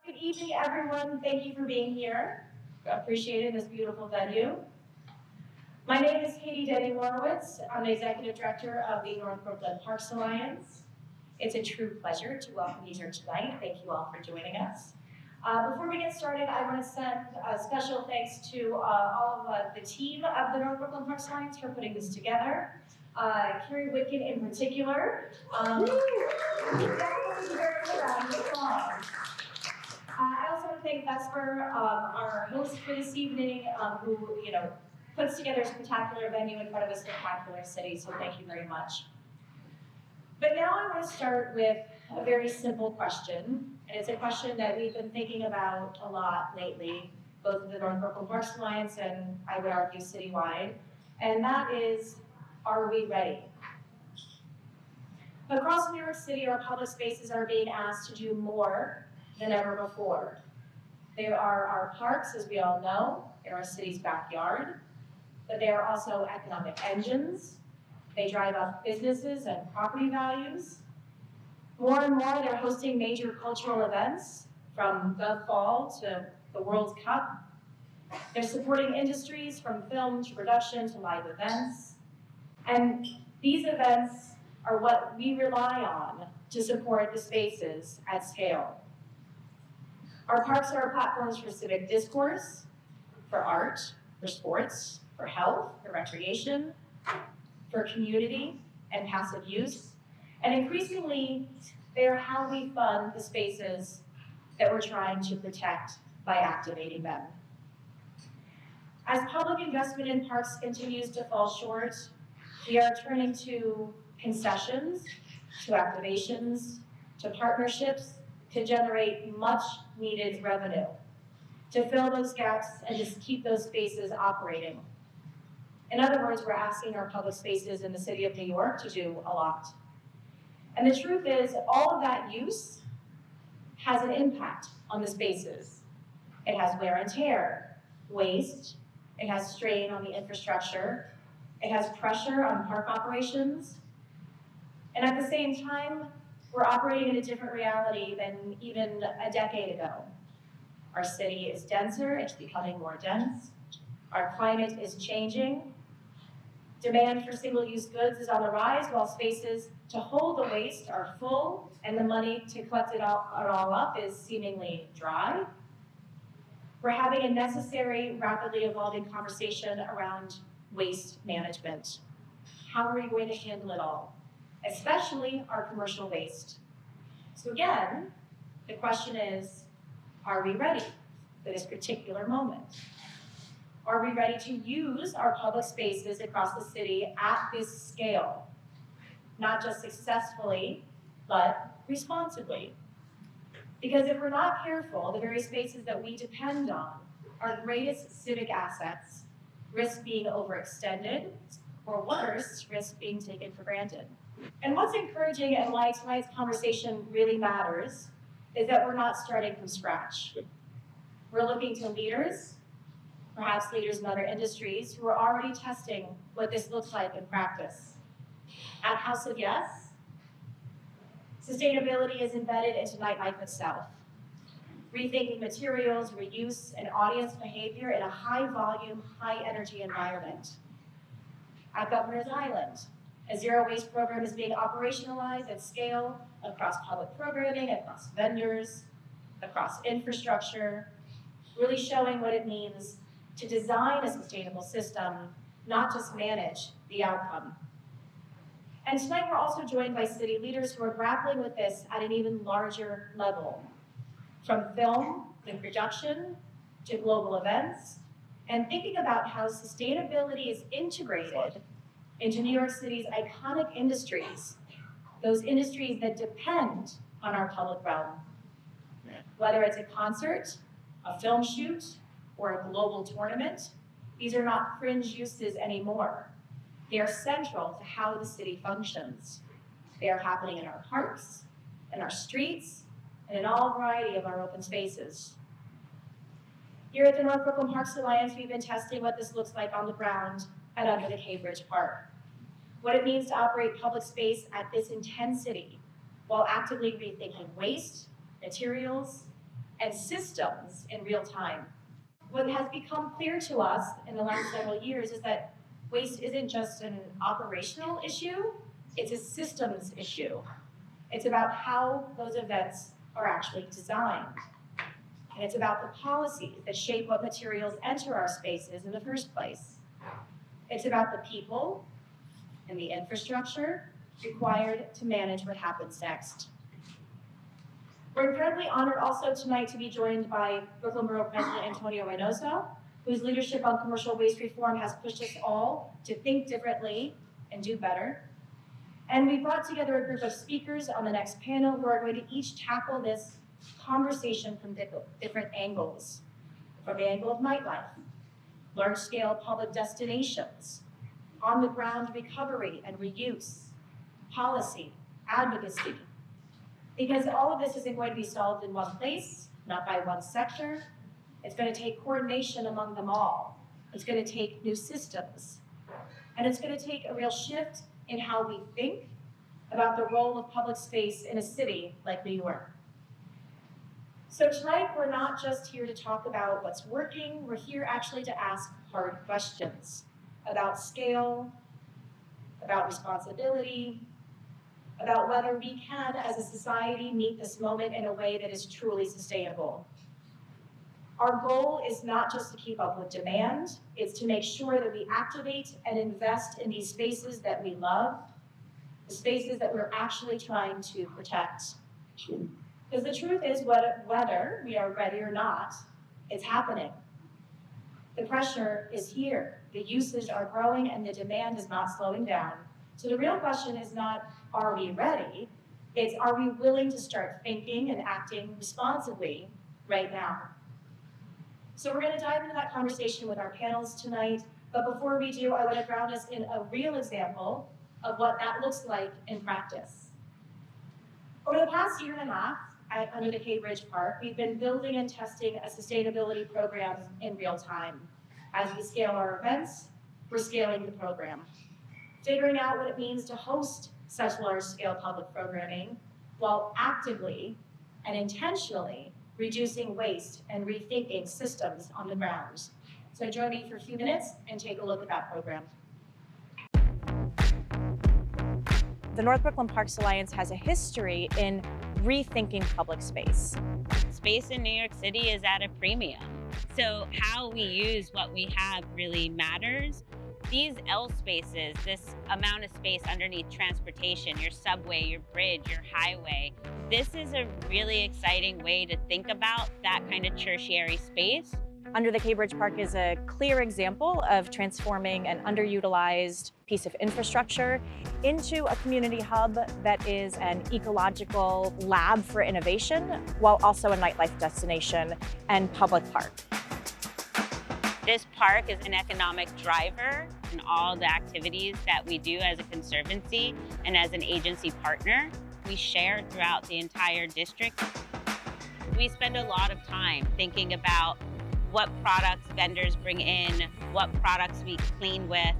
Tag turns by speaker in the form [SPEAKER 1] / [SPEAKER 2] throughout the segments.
[SPEAKER 1] Good evening, everyone. Thank you for being here. Appreciating this beautiful venue. My name is Katie Denning-Warowitz. I'm the Executive Director of the North Brooklyn Parks Alliance. It's a true pleasure to welcome you here tonight. Thank you all for joining us. Before we get started, I want to send a special thanks to all of the team of the North Brooklyn Parks Alliance for putting this together. Carrie Whitkin in particular. I also want to thank Vesper, our host for this evening, who puts together a spectacular venue in front of a spectacular city. So thank you very much. But now I want to start with a very simple question, and it's a question that we've been thinking about a lot lately, both in the North Brooklyn Parks Alliance and I would argue citywide, and that is, are we ready? Across New York City, our public spaces are being asked to do more than ever before. They are our parks, as we all know, in our city's backyard, but they are also economic engines. They drive up businesses and property values. More and more, they're hosting major cultural events, from the fall to the World Cup. They're supporting industries from film to production to live events. And these events are what we rely on to support the spaces at scale. Our parks are platforms for civic discourse, for art, for sports, for health, for recreation, for community and passive use. And increasingly, they are how we fund the spaces that we're trying to protect by activating them. As public investment in parks continues to fall short, we are turning to concessions, to activations, to partnerships to generate much needed revenue, to fill those gaps and just keep those spaces operating. In other words, we're asking our public spaces in the city of New York to do a lot. And the truth is, all of that use has an impact on the spaces. It has wear and tear, waste, it has strain on the infrastructure, it has pressure on park operations, and at the same time, we're operating in a different reality than even a decade ago. Our city is denser, it's becoming more dense. Our climate is changing. Demand for single-use goods is on the rise, while spaces to hold the waste are full, and the money to collect it all up is seemingly dry. We're having a necessary, rapidly evolving conversation around waste management. How are we going to handle it all? Especially our commercial waste. So again, the question is, are we ready for this particular moment? Are we ready to use our public spaces across the city at this scale? Not just successfully, but responsibly. Because if we're not careful, the very spaces that we depend on, our greatest civic assets, risk being overextended, or worse, risk being taken for granted. And what's encouraging and why tonight's conversation really matters is that we're not starting from scratch. We're looking to leaders, perhaps leaders in other industries, who are already testing what this looks like in practice. At House of Yes, sustainability is embedded into nightlife itself. Rethinking materials, reuse, and audience behavior in a high-volume, high-energy environment. At Governor's Island, a zero-waste program is being operationalized at scale across public programming, across vendors, across infrastructure, really showing what it means to design a sustainable system, not just manage the outcome. And tonight we're also joined by city leaders who are grappling with this at an even larger level, from film and production to global events, and thinking about how sustainability is integrated into New York City's iconic industries, those industries that depend on our public realm. Whether it's a concert, a film shoot, or a global tournament, these are not fringe uses anymore. They are central to how the city functions. They are happening in our parks, in our streets, and in all variety of our open spaces. Here at the North Brooklyn Parks Alliance, we've been testing what this looks like on the ground and under the Cambridge Park. What it means to operate public space at this intensity while actively rethinking waste, materials, and systems in real time. What has become clear to us in the last several years is that waste isn't just an operational issue, it's a systems issue. It's about how those events are actually designed. And it's about the policies that shape what materials enter our spaces in the first place. It's about the people and the infrastructure required to manage what happens next. We're incredibly honored also tonight to be joined by Brooklyn Borough President Antonio Reynoso, whose leadership on commercial waste reform has pushed us all to think differently and do better. And we brought together a group of speakers on the next panel who are going to each tackle this conversation from different angles. From the angle of nightlife, large-scale public destinations, on-the-ground recovery and reuse, policy, advocacy. Because all of this isn't going to be solved in one place, not by one sector. It's going to take coordination among them all. It's going to take new systems. And it's going to take a real shift in how we think about the role of public space in a city like New York. So tonight, we're not just here to talk about what's working, we're here actually to ask hard questions about scale, about responsibility, about whether we can, as a society, meet this moment in a way that is truly sustainable. Our goal is not just to keep up with demand, it's to make sure that we activate and invest in these spaces that we love, the spaces that we're actually trying to protect. Because the truth is, whether we are ready or not, it's happening. The pressure is here, the uses are growing, and the demand is not slowing down. So the real question is not, are we ready? It's, are we willing to start thinking and acting responsibly right now? So we're going to dive into that conversation with our panels tonight. But before we do, I want to ground us in a real example of what that looks like in practice. Over the past year and a half at NBK Park, we've been building and testing a sustainability program in real time. As we scale our events, we're scaling the program, figuring out what it means to host such large-scale public programming while actively and intentionally reducing waste and rethinking systems on the ground. So join me for a few minutes and take a look at that program.
[SPEAKER 2] The North Brooklyn Parks Alliance has a history in rethinking public space.
[SPEAKER 3] Space in New York City is at a premium. So how we use what we have really matters. These L spaces, this amount of space underneath transportation, your subway, your bridge, your highway, this is a really exciting way to think about that kind of tertiary space.
[SPEAKER 2] Under the Cambridge Park is a clear example of transforming an underutilized piece of infrastructure into a community hub that is an ecological lab for innovation, while also a nightlife destination and public park.
[SPEAKER 3] This park is an economic driver in all the activities that we do as a conservancy and as an agency partner. We share throughout the entire district. We spend a lot of time thinking about what products vendors bring in, what products we clean with,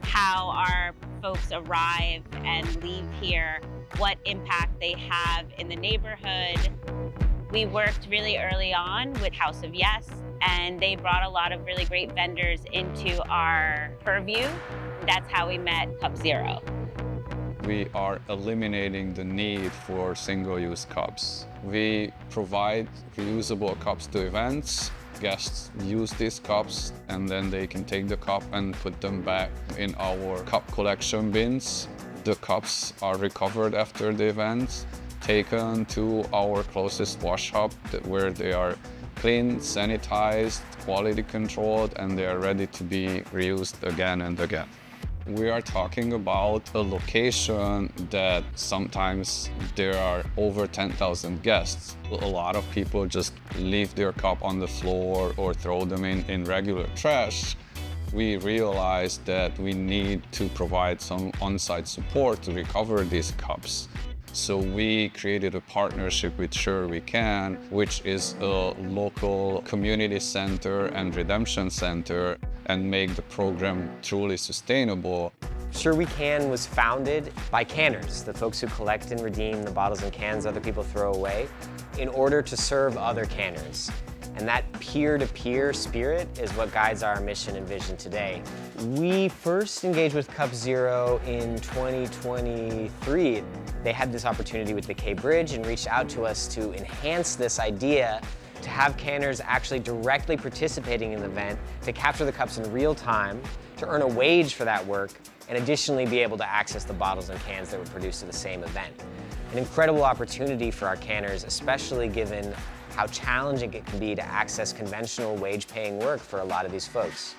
[SPEAKER 3] how our folks arrive and leave here, what impact they have in the neighborhood. We worked really early on with House of Yes, and they brought a lot of really great vendors into our purview. That's how we met Cup Zero.
[SPEAKER 4] We are eliminating the need for single-use cups. We provide reusable cups to events. Guests use these cups and then they can take the cup and put them back in our cup collection bins. The cups are recovered after the event, taken to our closest wash hub where they are cleaned, sanitized, quality controlled, and they are ready to be reused again and again. We are talking about a location that sometimes there are over 10,000 guests. A lot of people just leave their cup on the floor or throw them in regular trash. We realized that we need to provide some on-site support to recover these cups. So we created a partnership with Sure We Can, which is a local community center and redemption center, and make the program truly sustainable.
[SPEAKER 5] Sure We Can was founded by canners, the folks who collect and redeem the bottles and cans other people throw away, in order to serve other canners. And that peer-to-peer spirit is what guides our mission and vision today. We first engaged with Cup Zero in 2023. They had this opportunity with the K Bridge and reached out to us to enhance this idea, to have canners actually directly participating in the event, to capture the cups in real time, to earn a wage for that work, and additionally be able to access the bottles and cans that were produced at the same event. An incredible opportunity for our canners, especially given how challenging it can be to access conventional wage-paying work for a lot of these folks.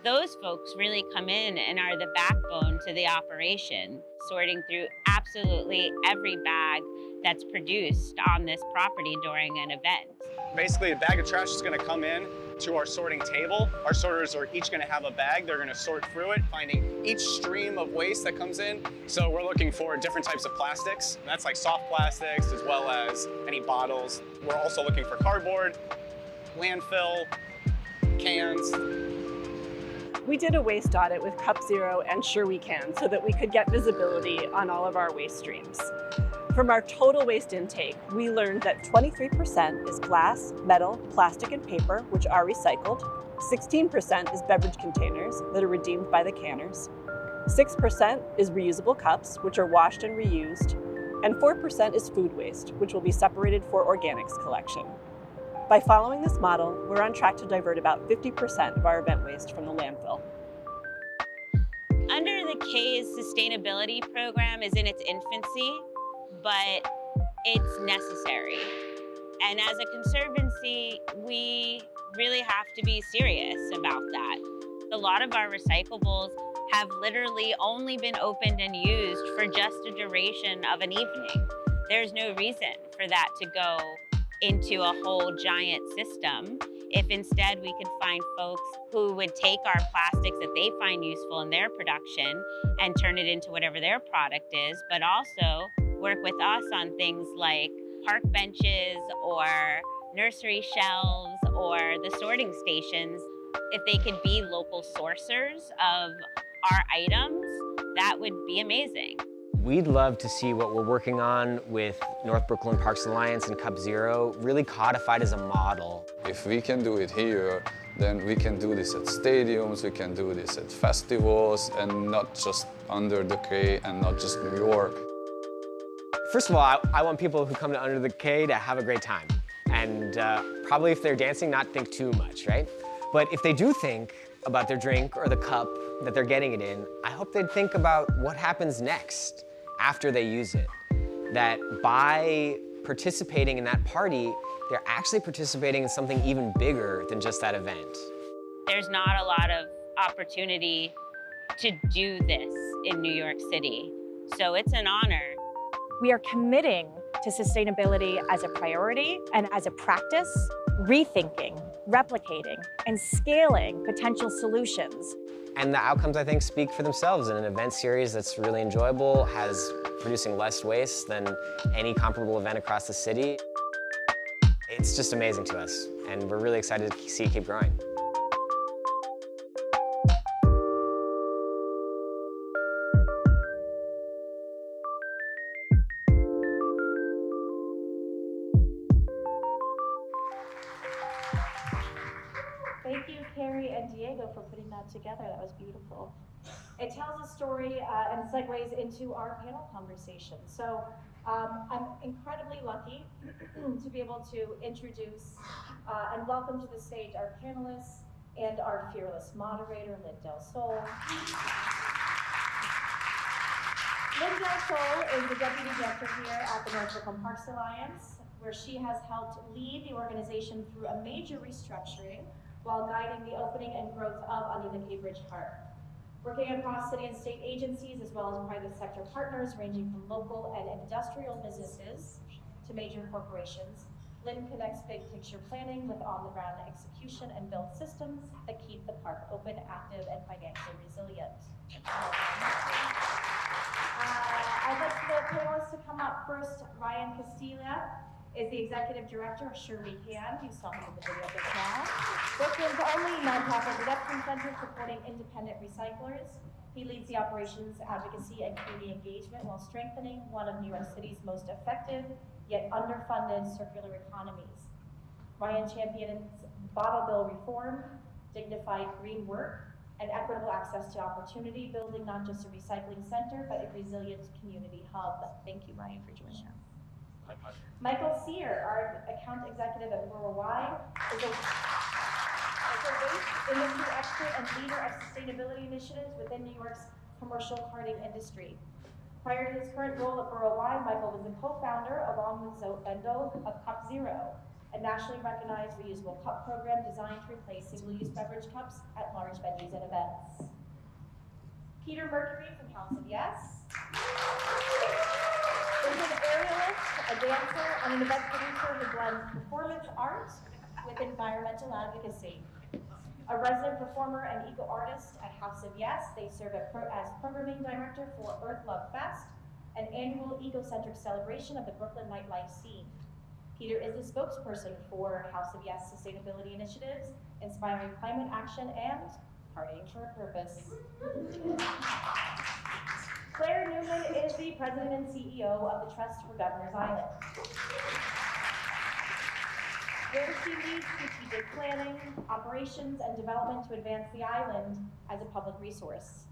[SPEAKER 3] Those folks really come in and are the backbone to the operation, sorting through absolutely every bag that's produced on this property during an event.
[SPEAKER 6] Basically, a bag of trash is going to come in to our sorting table. Our sorters are each going to have a bag. They're going to sort through it, finding each stream of waste that comes in. So we're looking for different types of plastics. That's like soft plastics as well as any bottles. We're also looking for cardboard, landfill, cans.
[SPEAKER 7] We did a waste audit with Cup Zero and Sure We Can so that we could get visibility on all of our waste streams. From our total waste intake, we learned that 23% is glass, metal, plastic, and paper, which are recycled. 16% is beverage containers that are redeemed by the canners. 6% is reusable cups, which are washed and reused. And 4% is food waste, which will be separated for organics collection. By following this model, we're on track to divert about 50% of our event waste from the landfill.
[SPEAKER 3] Under the K's sustainability program is in its infancy, but it's necessary. And as a conservancy, we really have to be serious about that. A lot of our recyclables have literally only been opened and used for just a duration of an evening. There's no reason for that to go into a whole giant system if instead we could find folks who would take our plastics that they find useful in their production and turn it into whatever their product is, but also work with us on things like park benches or nursery shelves or the sorting stations. If they could be local sourcers of our items, that would be amazing.
[SPEAKER 5] We'd love to see what we're working on with North Brooklyn Parks Alliance and Cup Zero really codified as a model.
[SPEAKER 4] If we can do it here, then we can do this at stadiums, we can do this at festivals, and not just under the K and not just New York.
[SPEAKER 5] First of all, I want people who come to Under the K to have a great time. And probably if they're dancing, not think too much, right? But if they do think about their drink or the cup that they're getting it in, I hope they'd think about what happens next after they use it. That by participating in that party, they're actually participating in something even bigger than just that event.
[SPEAKER 3] There's not a lot of opportunity to do this in New York City, so it's an honor.
[SPEAKER 2] We are committing to sustainability as a priority and as a practice, rethinking, replicating, and scaling potential solutions.
[SPEAKER 5] And the outcomes, I think, speak for themselves in an event series that's really enjoyable, has producing less waste than any comparable event across the city. It's just amazing to us, and we're really excited to see it keep growing.
[SPEAKER 1] Thank you, Carrie and Diego, for putting that together. That was beautiful. It tells a story and segues into our panel conversation. So I'm incredibly lucky to be able to introduce and welcome to the stage our panelists and our fearless moderator, Lynn Del Sol. Lynn Del Sol is the deputy director here at the North Brooklyn Parks Alliance, where she has helped lead the organization through a major restructuring while guiding the opening and growth of Under the K Bridge Park. Working across city and state agencies as well as private sector partners ranging from local and industrial businesses to major corporations, Lynn connects big picture planning with on-the-ground execution and build systems that keep the park open, active, and financially resilient. I'd like the panelists to come up first. Ryan Castilla is the executive director of Sure We Can. You saw him in the video just now. Brooklyn's only nonprofit reduction center supporting independent recyclers. He leads the operations, advocacy, and community engagement while strengthening one of New York City's most effective yet underfunded circular economies. Ryan champions bottle bill reform, dignified green work, and equitable access to opportunity, building not just a recycling center, but a resilient community hub. Thank you, Ryan, for joining us.
[SPEAKER 6] My pleasure.
[SPEAKER 1] Michael Sear, our account executive at Rural Y, is a waste industry expert and leader of sustainability initiatives within New York's commercial carting industry. Prior to his current role at Borough Y, Michael was the co-founder, along with Zoe Bendel, of Cup Zero, a nationally recognized reusable cup program designed to replace single-use beverage cups at large venues and events. Peter Mercury from House of Yes is an aerialist, a dancer, and an event producer who blends performance art with environmental advocacy. A resident performer and eco-artist at House of Yes, they serve as programming director for Earth Love Fest, an annual eco-centric celebration of the Brooklyn nightlife scene. Peter is the spokesperson for House of Yes sustainability initiatives, inspiring climate action and partying for a purpose. Claire Newman is the president and CEO of the Trust for Governor's Island, where she leads strategic planning, operations, and development to advance the island as a public resource.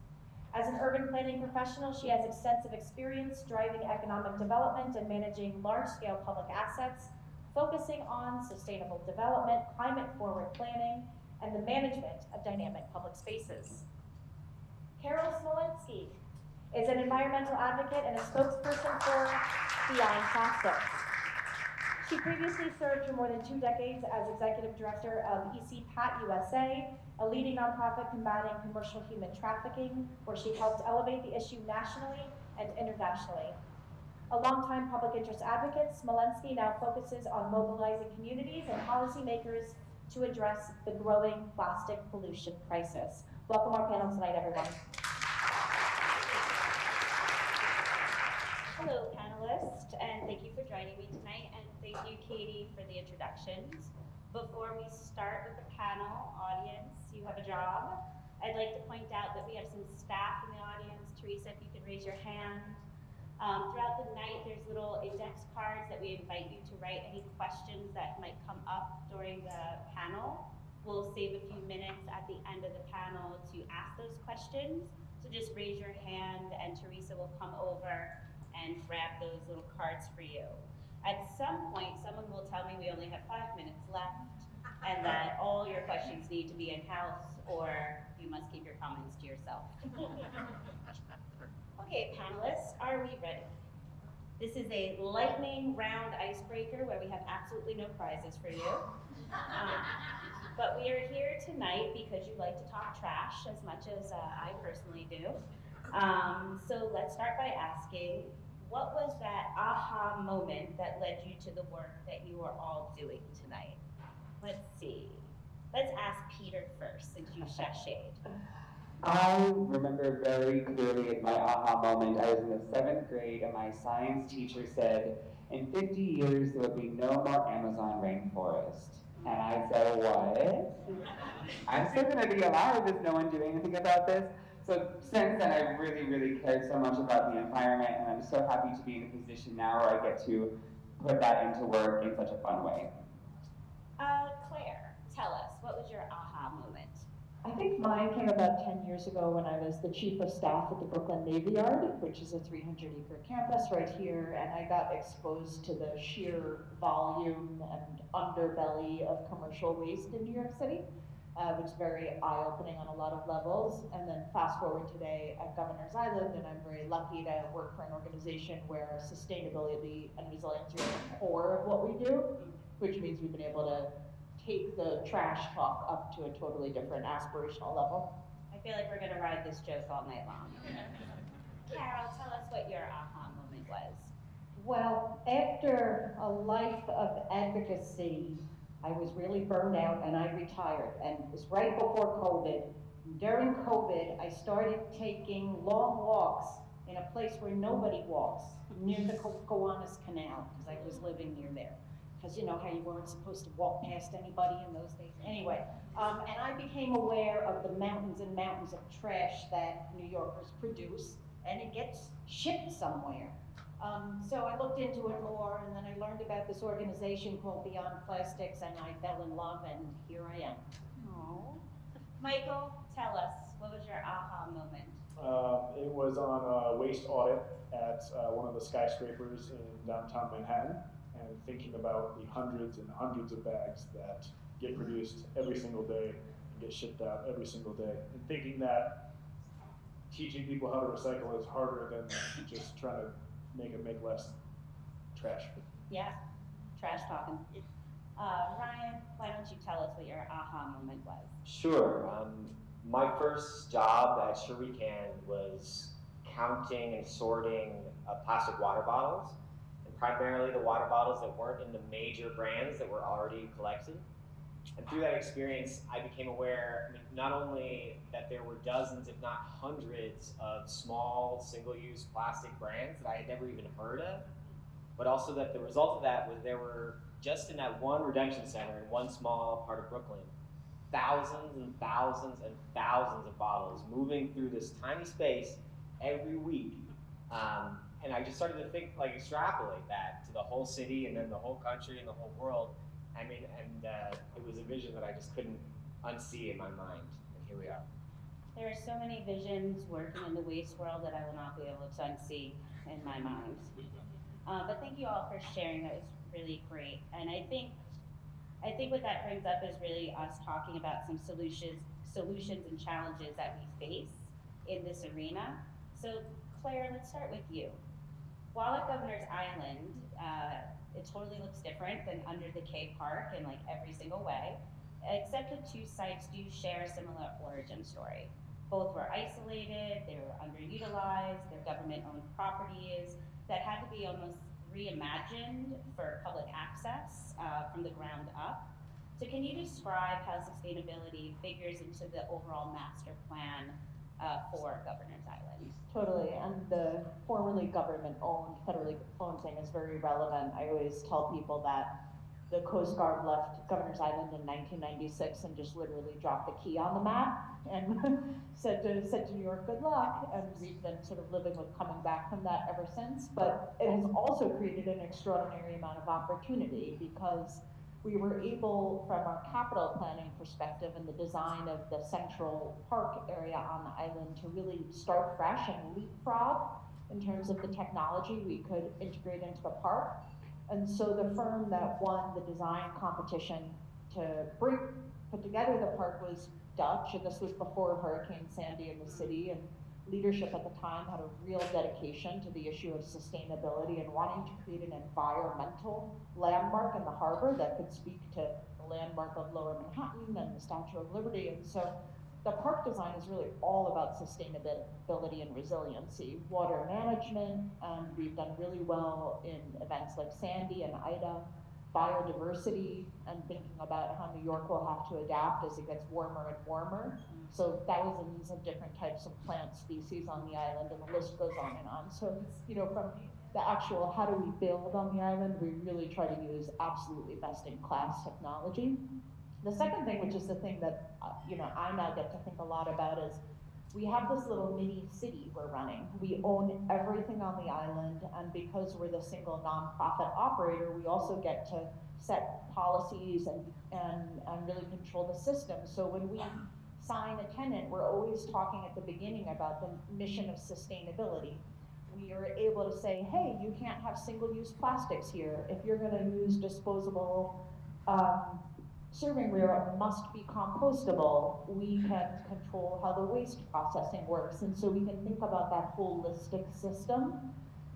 [SPEAKER 1] As an urban planning professional, she has extensive experience driving economic development and managing large-scale public assets, focusing on sustainable development, climate-forward planning, and the management of dynamic public spaces. Carol Smolenski is an environmental advocate and a spokesperson for Beyond Plastics. She previously served for more than 2 decades as executive director of ECPAT USA, a leading nonprofit combating commercial human trafficking, where she helped elevate the issue nationally and internationally. A longtime public interest advocate, Smolenski now focuses on mobilizing communities and policymakers to address the growing plastic pollution crisis. Welcome our panel tonight, everyone.
[SPEAKER 8] Hello, panelists, and thank you for joining me tonight, and thank you, Katie, for the introductions. Before we start with the panel, audience, you have a job. I'd like to point out that we have some staff in the audience. Teresa, if you could raise your hand. Throughout the night, there's little index cards that we invite you to write any questions that might come up during the panel. We'll save a few minutes at the end of the panel to ask those questions. So just raise your hand and Teresa will come over and grab those little cards for you. At some point, someone will tell me we only have 5 minutes left and that all your questions need to be in-house or you must keep your comments to yourself. Okay, panelists, are we ready? This is a lightning round icebreaker where we have absolutely no prizes for you. But we are here tonight because you like to talk trash as much as I personally do. So let's start by asking, what was that aha moment that led you to the work that you are all doing tonight? Let's see. Let's ask Peter first, since you sashayed.
[SPEAKER 9] I remember very clearly my aha moment. I was in the 7th grade and my science teacher said, in 50 years there will be no more Amazon rainforest. And I said, what? I'm still going to be alive. Is no one doing anything about this? So since then I've really, really cared so much about the environment, and I'm so happy to be in a position now where I get to put that into work in such a fun way.
[SPEAKER 8] Claire, tell us, what was your aha moment?
[SPEAKER 10] I think mine came about 10 years ago when I was the chief of staff at the Brooklyn Navy Yard, which is a 300-acre campus right here, and I got exposed to the sheer volume and underbelly of commercial waste in New York City, which is very eye-opening on a lot of levels. And then fast forward today at Governor's Island, and I'm very lucky to work for an organization where sustainability and resilience are at the core of what we do, which means we've been able to take the trash talk up to a totally different aspirational level.
[SPEAKER 8] I feel like we're going to ride this joke all night long. Carol, tell us what your aha moment was.
[SPEAKER 10] Well, after a life of advocacy, I was really burned out and I retired, and it was right before COVID. During COVID, I started taking long walks in a place where nobody walks, near the Gowanus Canal, because I was living near there, because you know how you weren't supposed to walk past anybody in those days. Anyway, and I became aware of the mountains and mountains of trash that New Yorkers produce, and it gets shipped somewhere. So I looked into it more, and then I learned about this organization called Beyond Plastics, and I fell in love, and here I am.
[SPEAKER 8] Oh, Michael, tell us, what was your aha moment?
[SPEAKER 11] It was on a waste audit at one of the skyscrapers in downtown Manhattan, and thinking about the hundreds and hundreds of bags that get produced every single day and get shipped out every single day, and thinking that teaching people how to recycle is harder than just trying to make less trash.
[SPEAKER 8] Yeah, trash talking. Ryan, why don't you tell us what your aha moment was?
[SPEAKER 5] Sure. My first job at Sure We Can was counting and sorting plastic water bottles, and primarily the water bottles that weren't in the major brands that were already collected. And through that experience, I became aware, not only that there were dozens, if not hundreds, of small, single-use plastic brands that I had never even heard of, but also that the result of that was there were, just in that one redemption center in one small part of Brooklyn, thousands and thousands and thousands of bottles moving through this tiny space every week. And I just started to think, like, extrapolate that to the whole city and then the whole country and the whole world. I mean, and it was a vision that I just couldn't unsee in my mind, and here we are.
[SPEAKER 8] There are so many visions working in the waste world that I will not be able to unsee in my mind. But thank you all for sharing. That was really great. And I think what that brings up is really us talking about some solutions and challenges that we face in this arena. So Claire, let's start with you. While at Governor's Island, it totally looks different than under the K Park in like every single way, except the two sites do share a similar origin story. Both were isolated, they were underutilized, they're government-owned properties that had to be almost reimagined for public access from the ground up. So can you describe how sustainability figures into the overall master plan for Governor's Island?
[SPEAKER 10] Totally, and the formerly government-owned, federally owned thing is very relevant. I always tell people that the Coast Guard left Governor's Island in 1996 and just literally dropped the key on the map and said to New York, good luck, and we've been sort of living with coming back from that ever since. But it has also created an extraordinary amount of opportunity because we were able, from our capital planning perspective and the design of the central park area on the island, to really start fresh and leapfrog in terms of the technology we could integrate into the park. And so the firm that won the design competition to put together the park was Dutch, and this was before Hurricane Sandy in the city, and leadership at the time had a real dedication to the issue of sustainability and wanting to create an environmental landmark in the harbor that could speak to the landmark of Lower Manhattan and the Statue of Liberty. And so the park design is really all about sustainability and resiliency, water management, and we've done really well in events like Sandy and Ida, biodiversity, and thinking about how New York will have to adapt as it gets warmer and warmer. So thousands of different types of plant species on the island, and the list goes on and on. So, you know, from the actual how do we build on the island, we really try to use absolutely best-in-class technology. The second thing, which is the thing that you know, I now get to think a lot about, is we have this little mini city we're running. We own everything on the island, and because we're the single nonprofit operator, we also get to set policies and really control the system. So when we sign a tenant, we're always talking at the beginning about the mission of sustainability. We are able to say, hey, you can't have single-use plastics here. If you're gonna use disposable servingware, it must be compostable. We can control how the waste processing works. And so we can think about that holistic system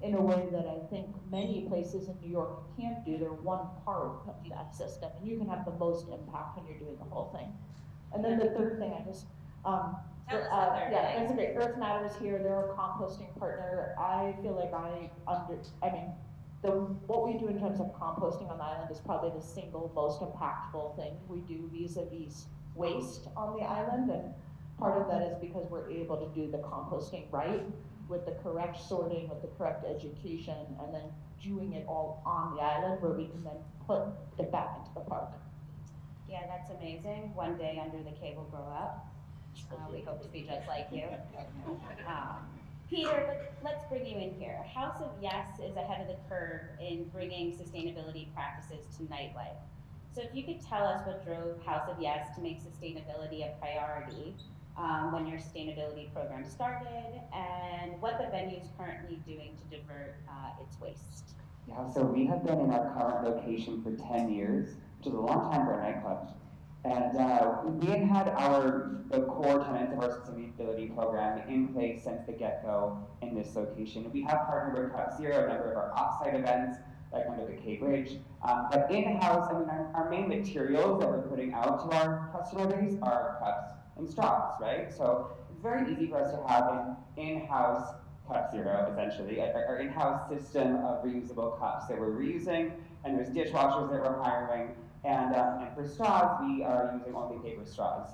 [SPEAKER 10] in a way that I think many places in New York can't do. They're one part of that system, and you can have the most impact when you're doing the whole thing. And then the third thing, that's a great. Earth Matters here, they're a composting partner. I feel like what we do in terms of composting on the island is probably the single most impactful thing we do vis-a-vis waste on the island, and part of that is because we're able to do the composting right. with the correct sorting, with the correct education, and then doing it all on the island where we can then put it back into the park.
[SPEAKER 8] Yeah, that's amazing. One day under the K will grow up. We hope to be just like you. Peter, let's bring you in here. House of Yes is ahead of the curve in bringing sustainability practices to nightlife. So if you could tell us what drove House of Yes to make sustainability a priority when your sustainability program started, and what the venue is currently doing to divert its waste.
[SPEAKER 9] Yeah, so we have been in our current location for 10 years, which is a long time for a nightclub. And we had the core tenets of our sustainability program in place since the get-go in this location. We have partnered with Cup Zero, a number of our off-site events, like under the K Bridge. But in-house, I mean, our main materials that we're putting out to our customer base are cups and straws, right? So it's very easy for us to have an in-house Cup Zero, essentially, our in-house system of reusable cups that we're reusing, and there's dishwashers that we're hiring, and for straws, we are using only paper straws.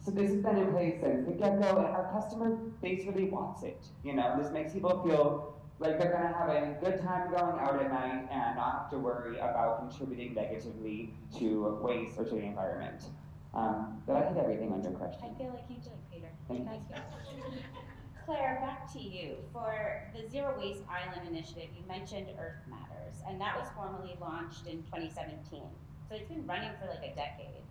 [SPEAKER 9] So this has been in place since the get-go, and our customer base really wants it. You know, this makes people feel like they're gonna have a good time going out at night and not have to worry about contributing negatively to waste or to the environment. But I hit everything under question.
[SPEAKER 8] I feel like you did, Peter.
[SPEAKER 9] Thank
[SPEAKER 8] That's good. Claire, back to you. For the Zero Waste Island Initiative, you mentioned Earth Matters, and that was formally launched in 2017. So it's been running for like a decade.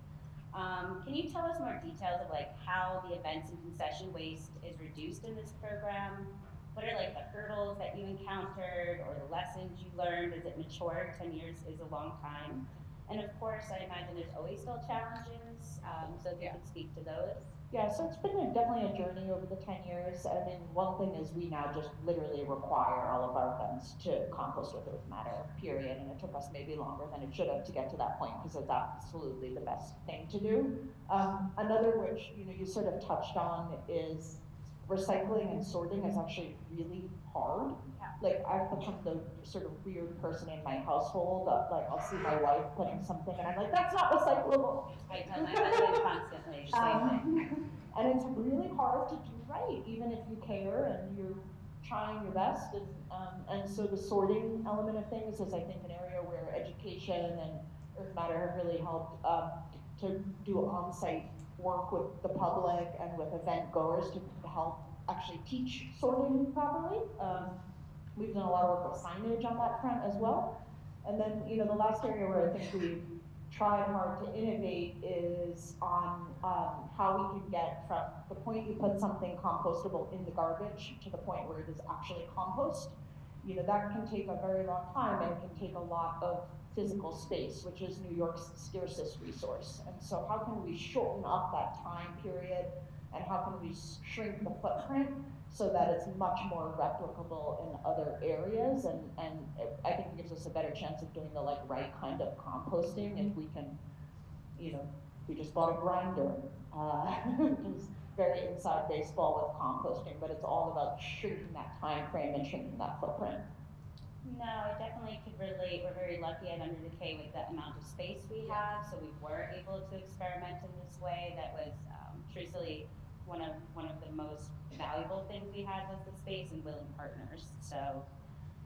[SPEAKER 8] Can you tell us more details of like how the events and concession waste is reduced in this program? What are like the hurdles that you encountered or the lessons you learned as it matured? 10 years is a long time. And of course, I imagine there's always still challenges, so if you could speak to those.
[SPEAKER 10] Yeah, so it's been definitely a journey over the 10 years. I mean, one thing is we now just literally require all of our events to compost with earth matter, period. And it took us maybe longer than it should have to get to that point because it's absolutely the best thing to do. Another which you sort of touched on is recycling and sorting is actually really hard. Like I've become the sort of weird person in my household that like I'll see my wife putting something and I'm like, that's not recyclable.
[SPEAKER 8] I tell my husband constantly, same thing.
[SPEAKER 10] And it's really hard to do right, even if you care and you're trying your best. And so the sorting element of things is I think an area where education and Earth Matter have really helped to do on-site work with the public and with event goers to help actually teach sorting properly. We've done a lot of work with signage on that front as well. And then, the last area where I think we've tried hard to innovate is on how we can get from the point you put something compostable in the garbage to the point where it is actually compost. That can take a very long time and can take a lot of physical space, which is New York's scarcest resource. And so how can we shorten up that time period and how can we shrink the footprint so that it's much more replicable in other areas, and I think it gives us a better chance of doing the right kind of composting if we can, we just bought a grinder, which is very inside baseball with composting, but it's all about shrinking that time frame and shrinking that footprint.
[SPEAKER 8] No, I definitely could relate. We're very lucky at Under the K with the amount of space we have, so we were able to experiment in this way. That was truthfully one of the most valuable things we had was the space and willing partners. So,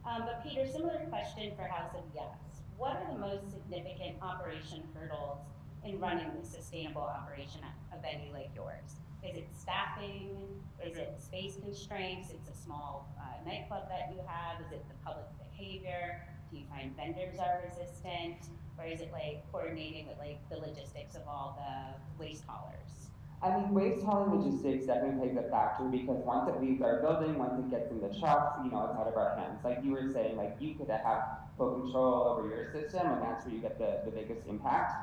[SPEAKER 8] but Peter, similar question for House of Yes. What are the most significant operation hurdles in running a sustainable operation at a venue like yours? Is it staffing? Is it space constraints? It's a small nightclub that you have. Is it the public behavior? Do you find vendors are resistant? Or is it coordinating with the logistics of all the waste haulers?
[SPEAKER 9] I mean, waste hauling logistics definitely plays a factor because once it leaves our building, once it gets in the trucks, it's out of our hands. Like you were saying, you could have full control over your system, and that's where you get the biggest impact.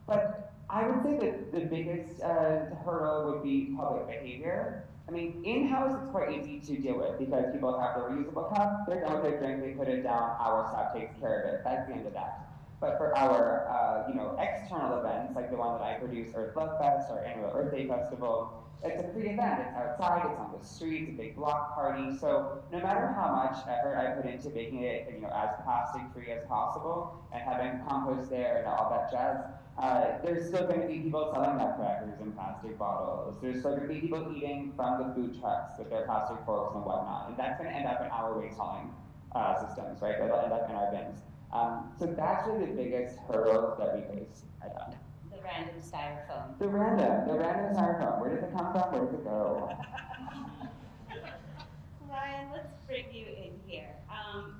[SPEAKER 9] But I would say that the biggest hurdle would be public behavior. I mean, in-house it's quite easy to deal with because people have their reusable cup, they're done with their drink, they put it down, our staff takes care of it. That's the end of that. But for our external events, like the one that I produce, Earth Love Fest, our annual Earth Day Festival, it's a free event. It's outside, it's on the street, it's a big block party. So no matter how much effort I put into making it as plastic free as possible and having compost there and all that jazz, there's still going to be people selling nutcrackers in plastic bottles. There's still going to be people eating from the food trucks with their plastic forks and whatnot. And that's going to end up in our waste hauling systems, right? That'll end up in our bins. So that's really the biggest hurdle that we face, I think.
[SPEAKER 8] The random styrofoam.
[SPEAKER 9] The random styrofoam. Where does it come from? Where does it go?
[SPEAKER 8] Ryan, let's bring you in here.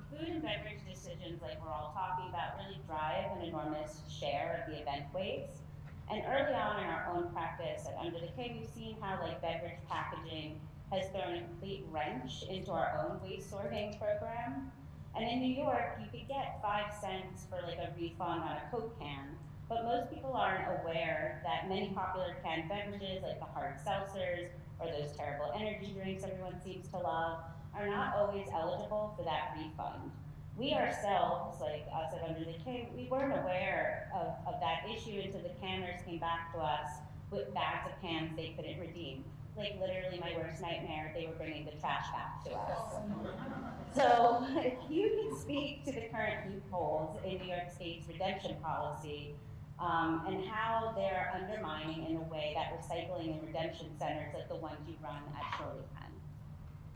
[SPEAKER 8] Food and beverage decisions, like we're all talking about, really drive an enormous share of the event waste. And early on in our own practice at Under the K, we've seen how beverage packaging has thrown a complete wrench into our own waste sorting program. And in New York, you could get 5 cents for a refund on a Coke can, but most people aren't aware that many popular canned beverages, like the hard seltzers or those terrible energy drinks everyone seems to love, are not always eligible for that refund. We ourselves, like us at Under the K, we weren't aware of that issue until the canners came back to us with bags of cans they couldn't redeem. Literally my worst nightmare, they were bringing the trash back to us. So if you can speak to the current loopholes in New York State's redemption policy and how they're undermining in a way that recycling and redemption centers like the ones you run at Shirley can.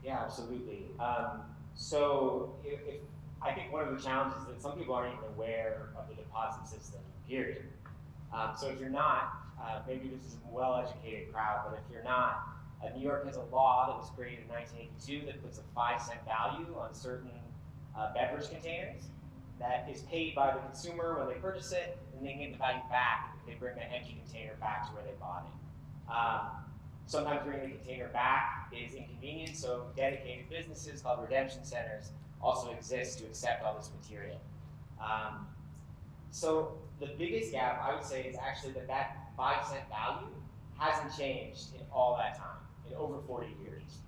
[SPEAKER 5] Yeah, absolutely. So I think one of the challenges is that some people aren't even aware of the deposit system, period. So if you're not, maybe this is a well-educated crowd, but if you're not, New York has a law that was created in 1982 that puts a 5-cent value on certain beverage containers that is paid by the consumer when they purchase it, and they get the value back if they bring the empty container back to where they bought it. Sometimes bringing the container back is inconvenient, so dedicated businesses called redemption centers also exist to accept all this material. So the biggest gap, I would say, is actually that 5-cent value hasn't changed in all that time, in over 40 years.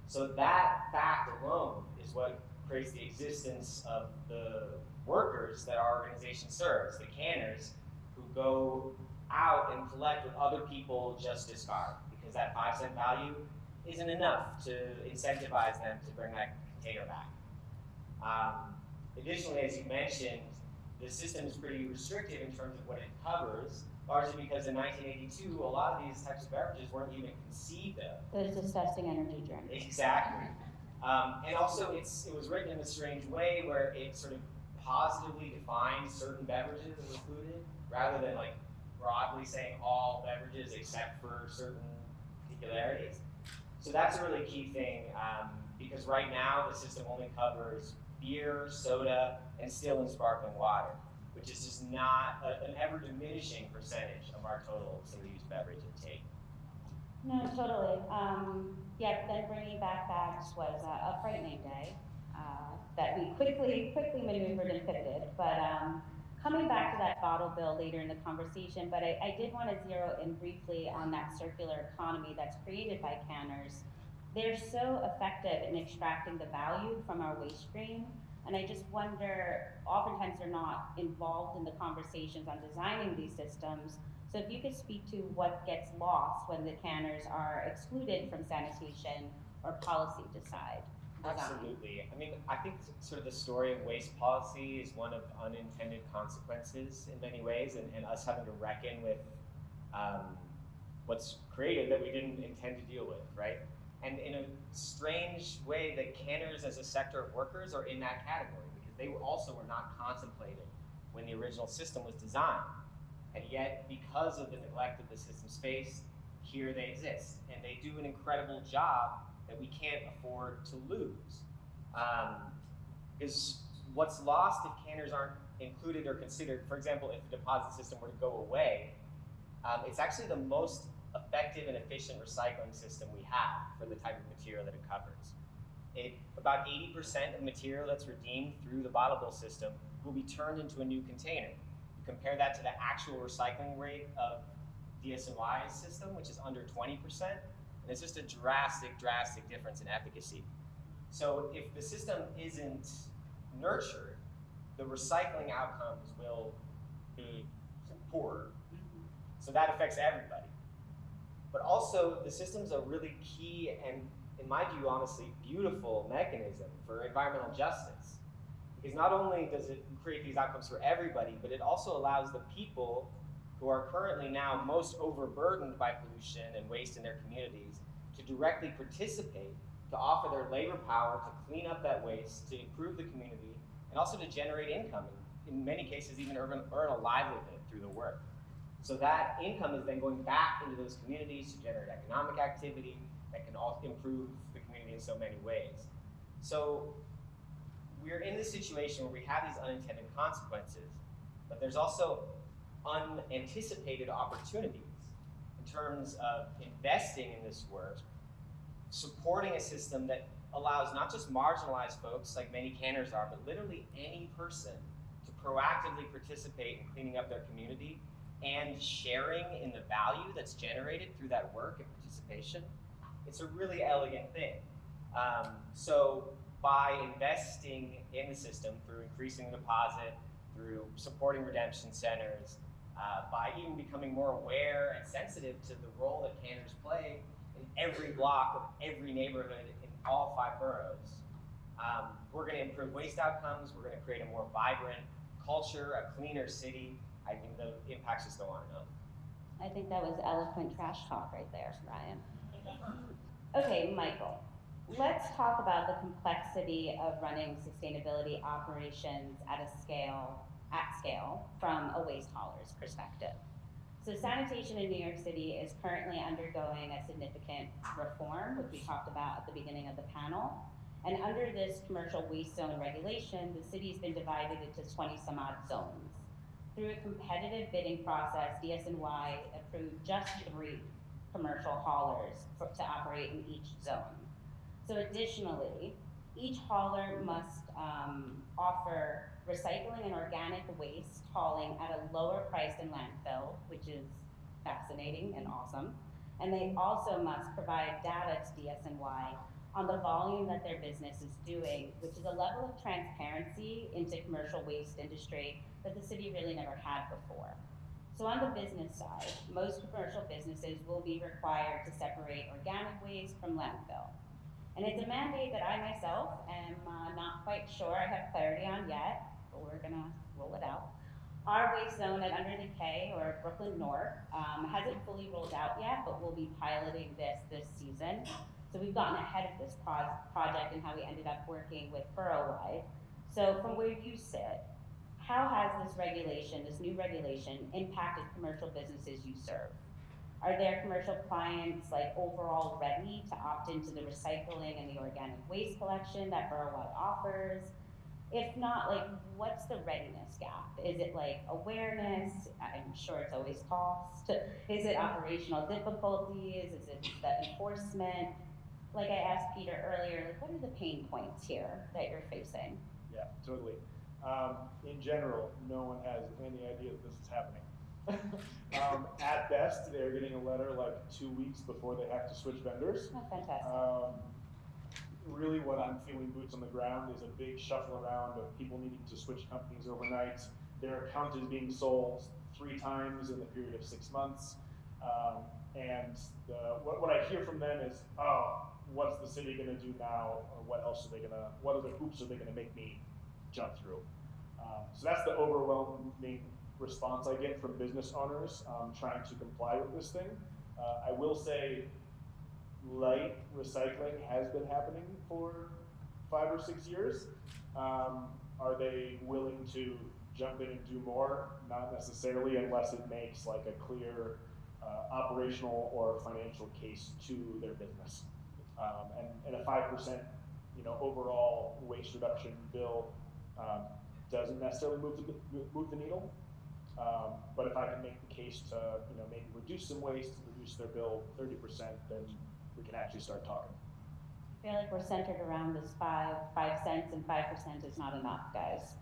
[SPEAKER 5] So that fact alone is what creates the existence of the workers that our organization serves, the canners, who go out and collect what other people just discard, because that 5-cent value isn't enough to incentivize them to bring that container back. Additionally, as you mentioned, the system is pretty restrictive in terms of what it covers, largely because in 1982, a lot of these types of beverages weren't even conceived of.
[SPEAKER 8] Those disgusting energy drinks.
[SPEAKER 5] Exactly. And also, it was written in a strange way where it sort of positively defined certain beverages as included, rather than broadly saying all beverages except for certain particularities. So that's a really key thing, because right now the system only covers beer, soda, and still and sparkling water, which is just not an ever-diminishing percentage of our total single-use beverage intake.
[SPEAKER 8] No, totally. Yeah, then bringing back bags was a frightening day that we quickly maneuvered and pivoted. But coming back to that bottle bill later in the conversation, but I did want to zero in briefly on that circular economy that's created by canners. They're so effective in extracting the value from our waste stream. And I just wonder, oftentimes they're not involved in the conversations on designing these systems. So if you could speak to what gets lost when the canners are excluded from sanitation or policy design.
[SPEAKER 5] Absolutely. I mean, I think sort of the story of waste policy is one of unintended consequences in many ways, and us having to reckon with what's created that we didn't intend to deal with, right? And in a strange way, the canners as a sector of workers are in that category, because they also were not contemplated when the original system was designed. And yet, because of the neglect that the system's faced, here they exist. And they do an incredible job that we can't afford to lose. Because what's lost if canners aren't included or considered, for example, if the deposit system were to go away, it's actually the most effective and efficient recycling system we have for the type of material that it covers. About 80% of material that's redeemed through the bottle bill system will be turned into a new container. You compare that to the actual recycling rate of DSNY's system, which is under 20%, and it's just a drastic difference in efficacy. So if the system isn't nurtured, the recycling outcomes will be poorer. So that affects everybody. But also, the system's a really key and, in my view, honestly, beautiful mechanism for environmental justice. Because not only does it create these outcomes for everybody, but it also allows the people who are currently now most overburdened by pollution and waste in their communities to directly participate, to offer their labor power to clean up that waste, to improve the community, and also to generate income, and in many cases even earn a livelihood through the work. So that income is then going back into those communities to generate economic activity that can also improve the community in so many ways. So we're in this situation where we have these unintended consequences, but there's also unanticipated opportunities in terms of investing in this work, supporting a system that allows not just marginalized folks like many canners are, but literally any person to proactively participate in cleaning up their community and sharing in the value that's generated through that work and participation. It's a really elegant thing. So by investing in the system through increasing the deposit, through supporting redemption centers, by even becoming more aware and sensitive to the role that canners play in every block of every neighborhood in all 5 boroughs, we're going to improve waste outcomes, we're going to create a more vibrant culture, a cleaner city. I think the impacts just go on and on.
[SPEAKER 8] I think that was eloquent trash talk right there, Ryan. Okay, Michael, let's talk about the complexity of running sustainability operations at scale from a waste hauler's perspective. So sanitation in New York City is currently undergoing a significant reform, which we talked about at the beginning of the panel. And under this commercial waste zone regulation, the city's been divided into 20 some odd zones. Through a competitive bidding process, DSNY approved just 3 commercial haulers to operate in each zone. So additionally, each hauler must offer recycling and organic waste hauling at a lower price than landfill, which is fascinating and awesome. And they also must provide data to DSNY on the volume that their business is doing, which is a level of transparency into commercial waste industry that the city really never had before. So on the business side, most commercial businesses will be required to separate organic waste from landfill. And it's a mandate that I myself am not quite sure I have clarity on yet, but we're gonna roll it out. Our waste zone at Under the K, or Brooklyn North, hasn't fully rolled out yet, but we'll be piloting this season. So we've gotten ahead of this project and how we ended up working with borough-wide. So from where you sit, how has this regulation, this new regulation, impacted commercial businesses you serve? Are their commercial clients overall ready to opt into the recycling and the organic waste collection that borough-wide offers? If not, what's the readiness gap? Is it awareness? I'm sure it's always cost. Is it operational difficulties? Is it the enforcement? Like I asked Peter earlier, what are the pain points here that you're facing?
[SPEAKER 11] Yeah, totally. In general, no one has any idea that this is happening. At best, they're getting a letter 2 weeks before they have to switch vendors.
[SPEAKER 8] Oh, fantastic.
[SPEAKER 11] Really what I'm feeling boots on the ground is a big shuffle around of people needing to switch companies overnight. Their account is being sold 3 times in the period of 6 months. And what I hear from them is, oh, what's the city gonna do now? Or what other hoops are they gonna make me jump through? So that's the overwhelming response I get from business owners trying to comply with this thing. I will say light recycling has been happening for 5 or 6 years. Are they willing to jump in and do more? Not necessarily, unless it makes a clear operational or financial case to their business. And a 5% overall waste reduction bill doesn't necessarily move the needle. But if I can make the case to maybe reduce some waste, reduce their bill 30%, then we can actually start talking.
[SPEAKER 8] I feel like we're centered around this 5 cents, and 5% is not enough, guys.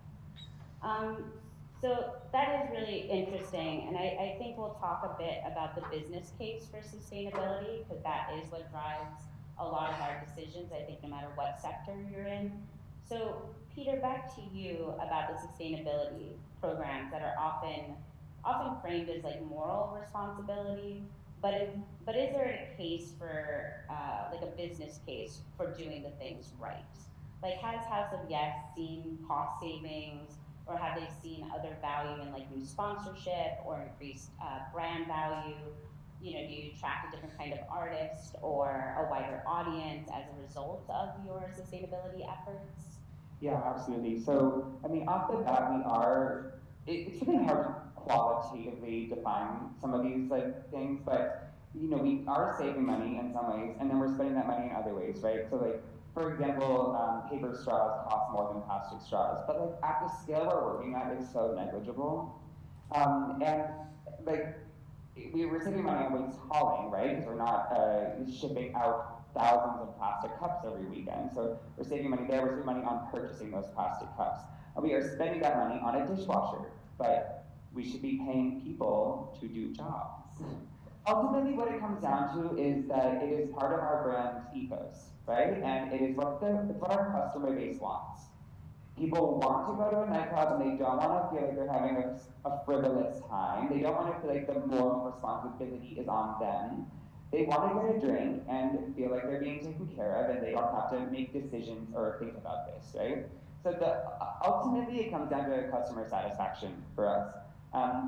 [SPEAKER 8] So that is really interesting, and I think we'll talk a bit about the business case for sustainability, because that is what drives a lot of our decisions, I think, no matter what sector you're in. So Peter, back to you about the sustainability programs that are often framed as like moral responsibility, but is there a case for like a business case for doing the things right? Like, has House of Yes seen cost savings, or have they seen other value in like new sponsorship or increased brand value? You know, do you attract a different kind of artist or a wider audience as a result of your sustainability efforts?
[SPEAKER 9] Yeah, absolutely. So, I mean, off the bat, it's really hard to qualitatively define some of these like things, but you know, we are saving money in some ways, and then we're spending that money in other ways, right? So like, for example, paper straws cost more than plastic straws, but like at the scale we're working at, it's so negligible. And like, we were saving money on waste hauling, right? Because we're not shipping out thousands of plastic cups every weekend. So we're saving money there, we're saving money on purchasing those plastic cups. And we are spending that money on a dishwasher, but we should be paying people to do jobs. Ultimately, what it comes down to is that it is part of our brand's ethos, right? And it's what our customer base wants. People want to go to a nightclub and they don't want to feel like they're having a frivolous time. They don't want to feel like the moral responsibility is on them. They want to get a drink and feel like they're being taken care of, and they don't have to make decisions or think about this, right? So ultimately it comes down to customer satisfaction for us.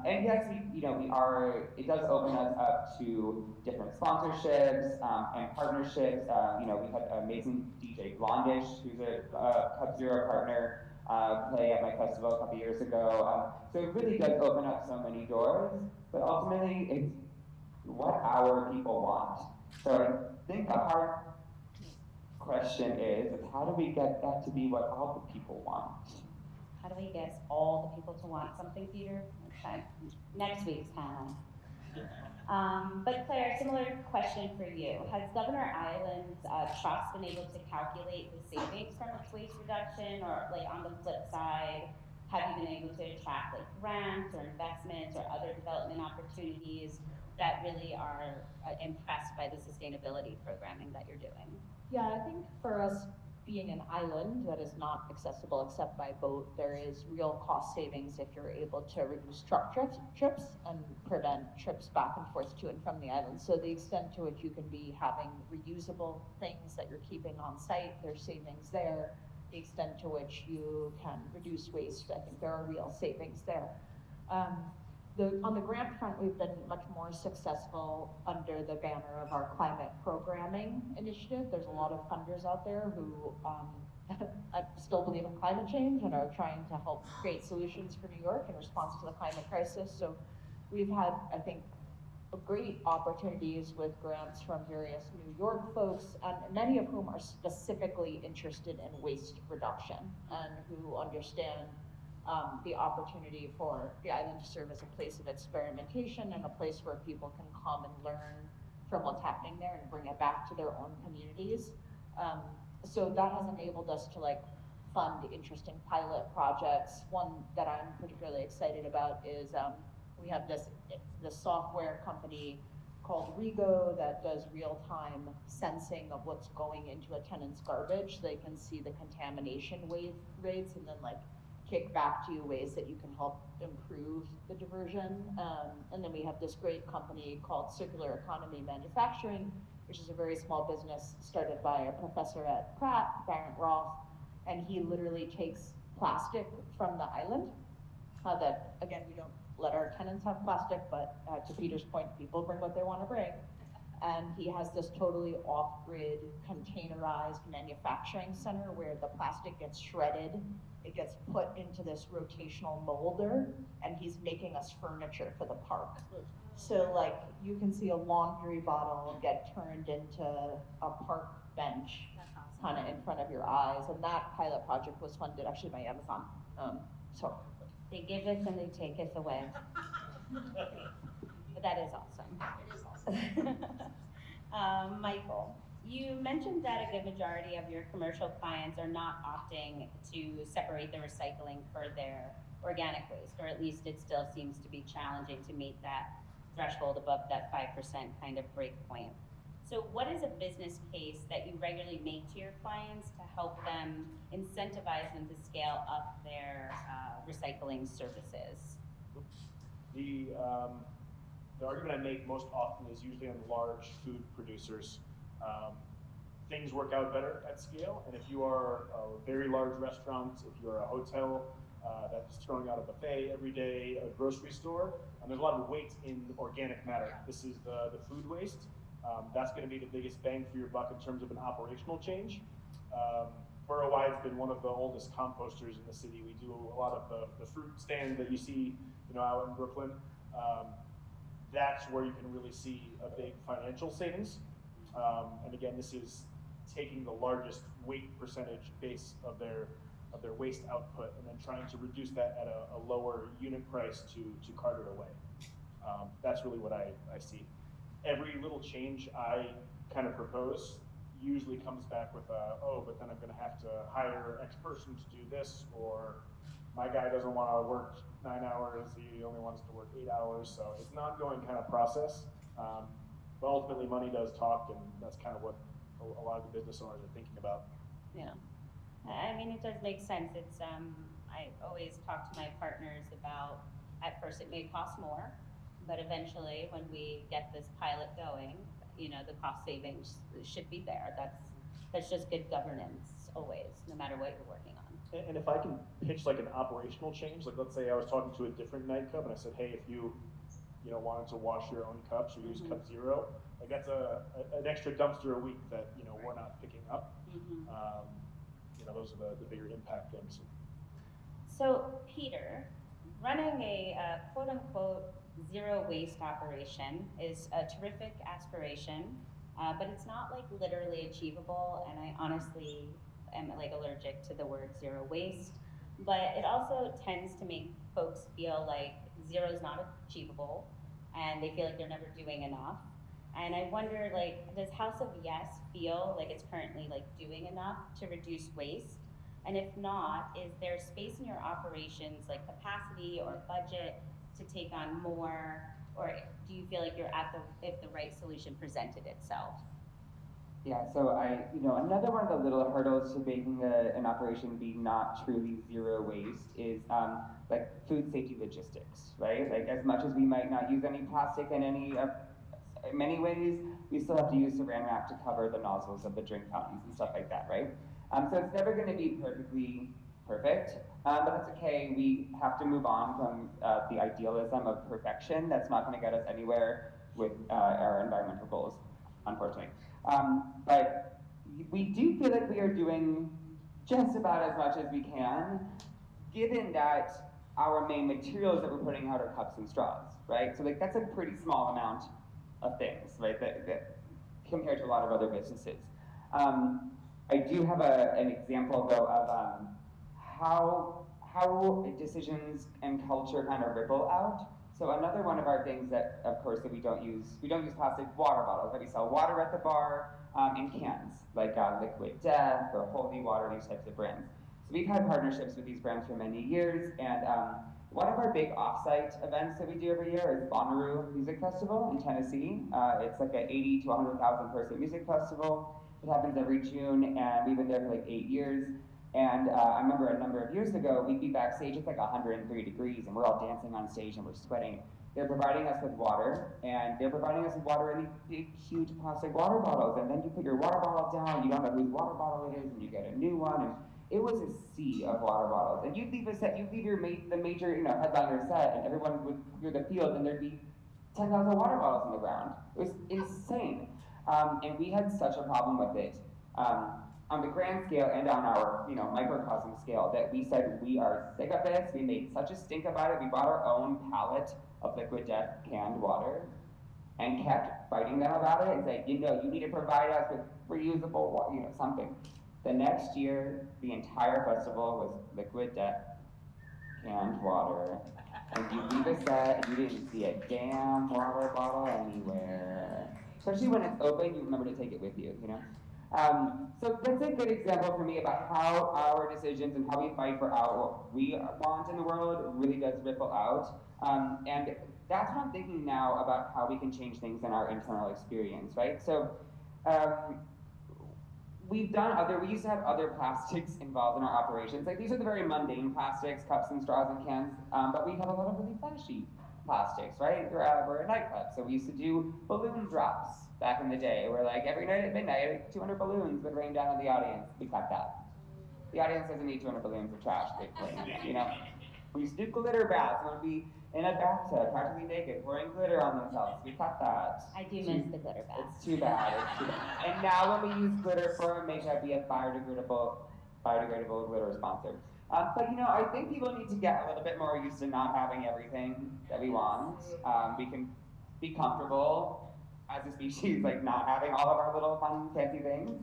[SPEAKER 9] And yes, it does open us up to different sponsorships and partnerships. We had amazing DJ Blondish, who's a Cup Zero partner, play at my festival a couple years ago. So it really does open up so many doors, but ultimately it's what our people want. So I think the hard question is how do we get that to be what all the people want?
[SPEAKER 8] How do we get all the people to want something, Peter? Okay. Next week's panel. But Claire, similar question for you. Has Governor Island's trust been able to calculate the savings from its waste reduction, or like on the flip side, have you been able to attract like grants or investments or other development opportunities that really are impressed by the sustainability programming that you're doing?
[SPEAKER 10] Yeah, I think for us, being an island that is not accessible except by boat, there is real cost savings if you're able to reduce truck trips and prevent trips back and forth to and from the island. So the extent to which you can be having reusable things that you're keeping on site, there's savings there. The extent to which you can reduce waste, I think there are real savings there. On the grant front, we've been much more successful under the banner of our climate programming initiative. There's a lot of funders out there who still believe in climate change and are trying to help create solutions for New York in response to the climate crisis. So we've had, I think, great opportunities with grants from various New York folks, and many of whom are specifically interested in waste reduction and who understand the opportunity for the island to serve as a place of experimentation and a place where people can come and learn from what's happening there and bring it back to their own communities. So that has enabled us to fund interesting pilot projects. One that I'm particularly excited about is we have this software company called Rego that does real-time sensing of what's going into a tenant's garbage. They can see the contamination rates and then kick back to you ways that you can help improve the diversion. And then we have this great company called Circular Economy Manufacturing, which is a very small business started by a professor at Pratt, Barrett Roth, and he literally takes plastic from the island that, again, we don't let our tenants have plastic, but to Peter's point, people bring what they want to bring. And he has this totally off-grid containerized manufacturing center where the plastic gets shredded, it gets put into this rotational molder, and he's making us furniture for the park. So you can see a laundry bottle get turned into a park bench kind of in front of your eyes. And that pilot project was funded actually by Amazon. So
[SPEAKER 8] they giveth and they taketh away. But that is awesome. It is awesome. Michael, you mentioned that a good majority of your commercial clients are not opting to separate the recycling for their organic waste, or at least it still seems to be challenging to meet that threshold above that 5% kind of break point. So what is a business case that you regularly make to your clients to help them incentivize them to scale up their recycling services?
[SPEAKER 11] The argument I make most often is usually on large food producers. Things work out better at scale, and if you are a very large restaurant, if you're a hotel that's throwing out a buffet every day, a grocery store, and there's a lot of weight in organic matter. This is the food waste. That's going to be the biggest bang for your buck in terms of an operational change. Borough-wide's been one of the oldest composters in the city. We do a lot of the fruit stand that you see, out in Brooklyn. That's where you can really see a big financial savings. And again, this is taking the largest weight percentage base of their waste output and then trying to reduce that at a lower unit price to cart it away. That's really what I see. Every little change I kind of propose usually comes back with but then I'm going to have to hire X person to do this, or my guy doesn't want to work 9 hours, he only wants to work 8 hours. So it's an ongoing kind of process. But ultimately money does talk, and that's kind of what a lot of the business owners are thinking about.
[SPEAKER 8] Yeah, I mean, it does make sense. It's I always talk to my partners about, at first it may cost more, but eventually when we get this pilot going, the cost savings should be there. That's just good governance always, no matter what you're working on.
[SPEAKER 11] And if I can pitch like an operational change, like let's say I was talking to a different nightclub and I said, hey, if you wanted to wash your own cups or use Cup Zero, like that's an extra dumpster a week that we're not picking up. Those are the bigger impact things.
[SPEAKER 8] So Peter, running a quote unquote zero waste operation is a terrific aspiration, but it's not like literally achievable, and I honestly am like allergic to the word zero waste. But it also tends to make folks feel like zero is not achievable, and they feel like they're never doing enough. And I wonder, does House of Yes feel like it's currently doing enough to reduce waste? And if not, is there space in your operations, like capacity or budget, to take on more, or do you feel like you're if the right solution presented itself?
[SPEAKER 9] Yeah, so another one of the little hurdles to making an operation be not truly zero waste is food safety logistics, right? Like as much as we might not use any plastic in many ways, we still have to use saran wrap to cover the nozzles of the drink fountains and stuff like that, right? So it's never going to be perfectly perfect, but that's okay. We have to move on from the idealism of perfection. That's not going to get us anywhere with our environmental goals, unfortunately. But we do feel like we are doing just about as much as we can, given that our main materials that we're putting out are cups and straws, right? So that's a pretty small amount of things, right, that compared to a lot of other businesses. I do have an example, though, of how decisions and culture kind of ripple out. So another one of our things that, of course, that we don't use plastic water bottles, right? We sell water at the bar in cans, like Liquid Death or Holy Water, these types of brands. So we've had partnerships with these brands for many years, and one of our big off-site events that we do every year is Bonnaroo Music Festival in Tennessee. It's like an 80 to 100,000 person music festival. It happens every June, and we've been there for 8 years. And I remember a number of years ago, we'd be backstage, it's 103 degrees, and we're all dancing on stage and we're sweating. They're providing us with water, and they're providing us with water in these big, huge plastic water bottles. And then you put your water bottle down, you don't know whose water bottle it is, and you get a new one. And it was a sea of water bottles. And you'd leave a set, the major headliner set, and everyone would clear the field, and there'd be 10,000 water bottles on the ground. It was insane. And we had such a problem with it. On the grand scale and on our microcosm scale, that we said we are sick of this. We made such a stink about it. We bought our own pallet of Liquid Death canned water and kept fighting them about it and saying, you need to provide us with reusable water, something. The next year, the entire festival was Liquid Death canned water. And you leave a set and you didn't see a damn water bottle anywhere. Especially when it's open, you remember to take it with you, So that's a good example for me about how our decisions and how we fight for what we want in the world really does ripple out. And that's what I'm thinking now about how we can change things in our internal experience, right? So we used to have other plastics involved in our operations. Like these are the very mundane plastics, cups and straws and cans, but we have a lot of really flashy plastics, right? We're a nightclub, so we used to do balloon drops back in the day, where like every night at midnight, like 200 balloons would rain down on the audience. We cut that. The audience doesn't need 200 balloons of trash, you know? We used to do glitter baths, when we'd be in a bathtub, practically naked, pouring glitter on themselves. We cut that.
[SPEAKER 8] I do miss the glitter bath.
[SPEAKER 9] It's too bad. And now when we use glitter for our makeup, we have biodegradable glitter sponsor. But you know, I think people need to get a little bit more used to not having everything that we want. We can be comfortable as a species, like not having all of our little fun, fancy things.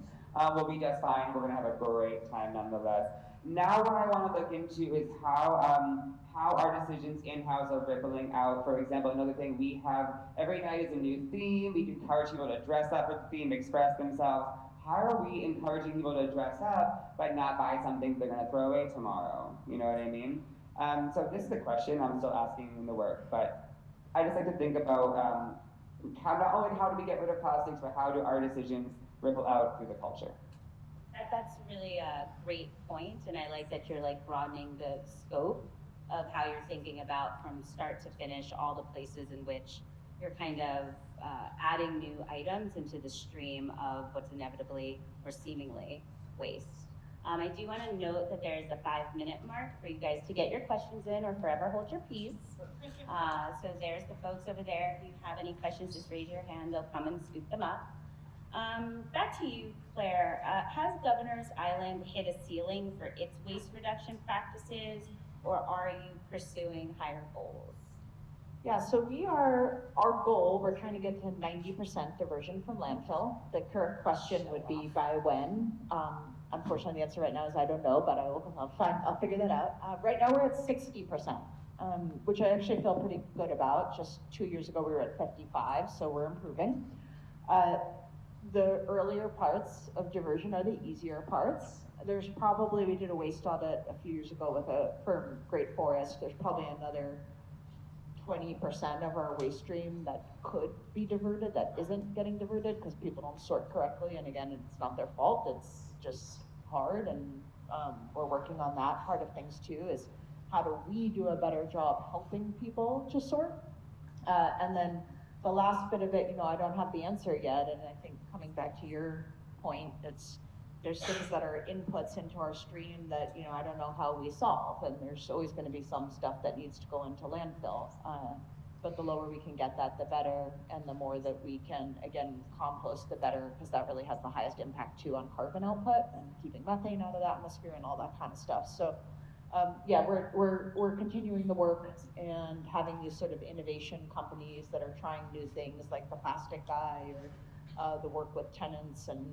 [SPEAKER 9] We'll be just fine. We're gonna have a great time nonetheless. Now what I want to look into is how our decisions in-house are rippling out. For example, another thing we have, every night is a new theme. We encourage people to dress up for the theme, express themselves. How are we encouraging people to dress up but not buy something they're gonna throw away tomorrow? You know what I mean? So this is a question I'm still asking in the work, but I just like to think about not only how do we get rid of plastics, but how do our decisions ripple out through the culture?
[SPEAKER 3] That's really a great point, and I like that you're like broadening the scope of how you're thinking about from start to finish all the places in which you're kind of adding new items into the stream of what's inevitably or seemingly waste. I do want to note that there's a 5-minute mark for you guys to get your questions in or forever hold your peace. So there's the folks over there. If you have any questions, just raise your hand. They'll come and scoop them up. Back to you, Claire. Has Governor's Island hit a ceiling for its waste reduction practices, or are you pursuing higher goals?
[SPEAKER 10] Yeah, so our goal, we're trying to get to 90% diversion from landfill. The current question would be by when? Unfortunately, the answer right now is I don't know, but I'll figure that out. Right now we're at 60%, which I actually feel pretty good about. Just 2 years ago we were at 55, so we're improving. The earlier parts of diversion are the easier parts. There's probably, we did a waste audit a few years ago with a firm, Great Forest. There's probably another 20% of our waste stream that could be diverted, that isn't getting diverted because people don't sort correctly. And again, it's not their fault, it's just hard. And we're working on that part of things too, is how do we do a better job helping people to sort? And then the last bit of it, you know, I don't have the answer yet. And I think coming back to your point, there's things that are inputs into our stream that, you know, I don't know how we solve, and there's always going to be some stuff that needs to go into landfill. But the lower we can get that, the better, and the more that we can, again, compost, the better, because that really has the highest impact too on carbon output and keeping methane out of the atmosphere and all that kind of stuff. So yeah, we're continuing the work and having these sort of innovation companies that are trying new things like the Plastic Guy or the work with tenants and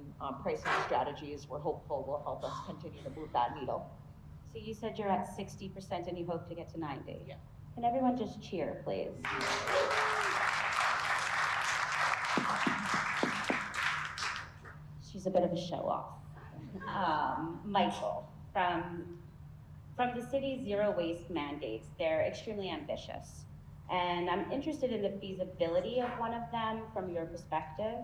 [SPEAKER 10] pricing strategies. We're hopeful will help us continue to move that needle.
[SPEAKER 3] So you said you're at 60% and you hope to get to 90.
[SPEAKER 10] Yeah.
[SPEAKER 3] Can everyone just cheer, please? She's a bit of a show-off. Michael, from the city's zero waste mandates, they're extremely ambitious. And I'm interested in the feasibility of one of them from your perspective.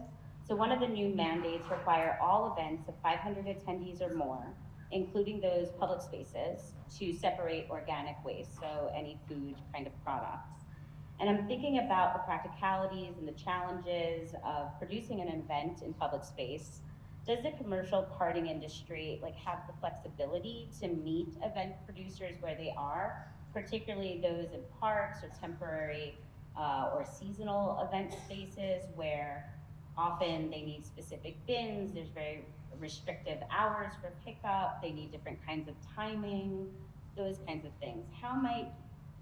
[SPEAKER 3] So one of the new mandates require all events of 500 attendees or more, including those public spaces, to separate organic waste, so any food kind of products. And I'm thinking about the practicalities and the challenges of producing an event in public space. Does the commercial carting industry have the flexibility to meet event producers where they are, particularly those in parks or temporary or seasonal event spaces where often they need specific bins, there's very restrictive hours for pickup, they need different kinds of timing, those kinds of things. How might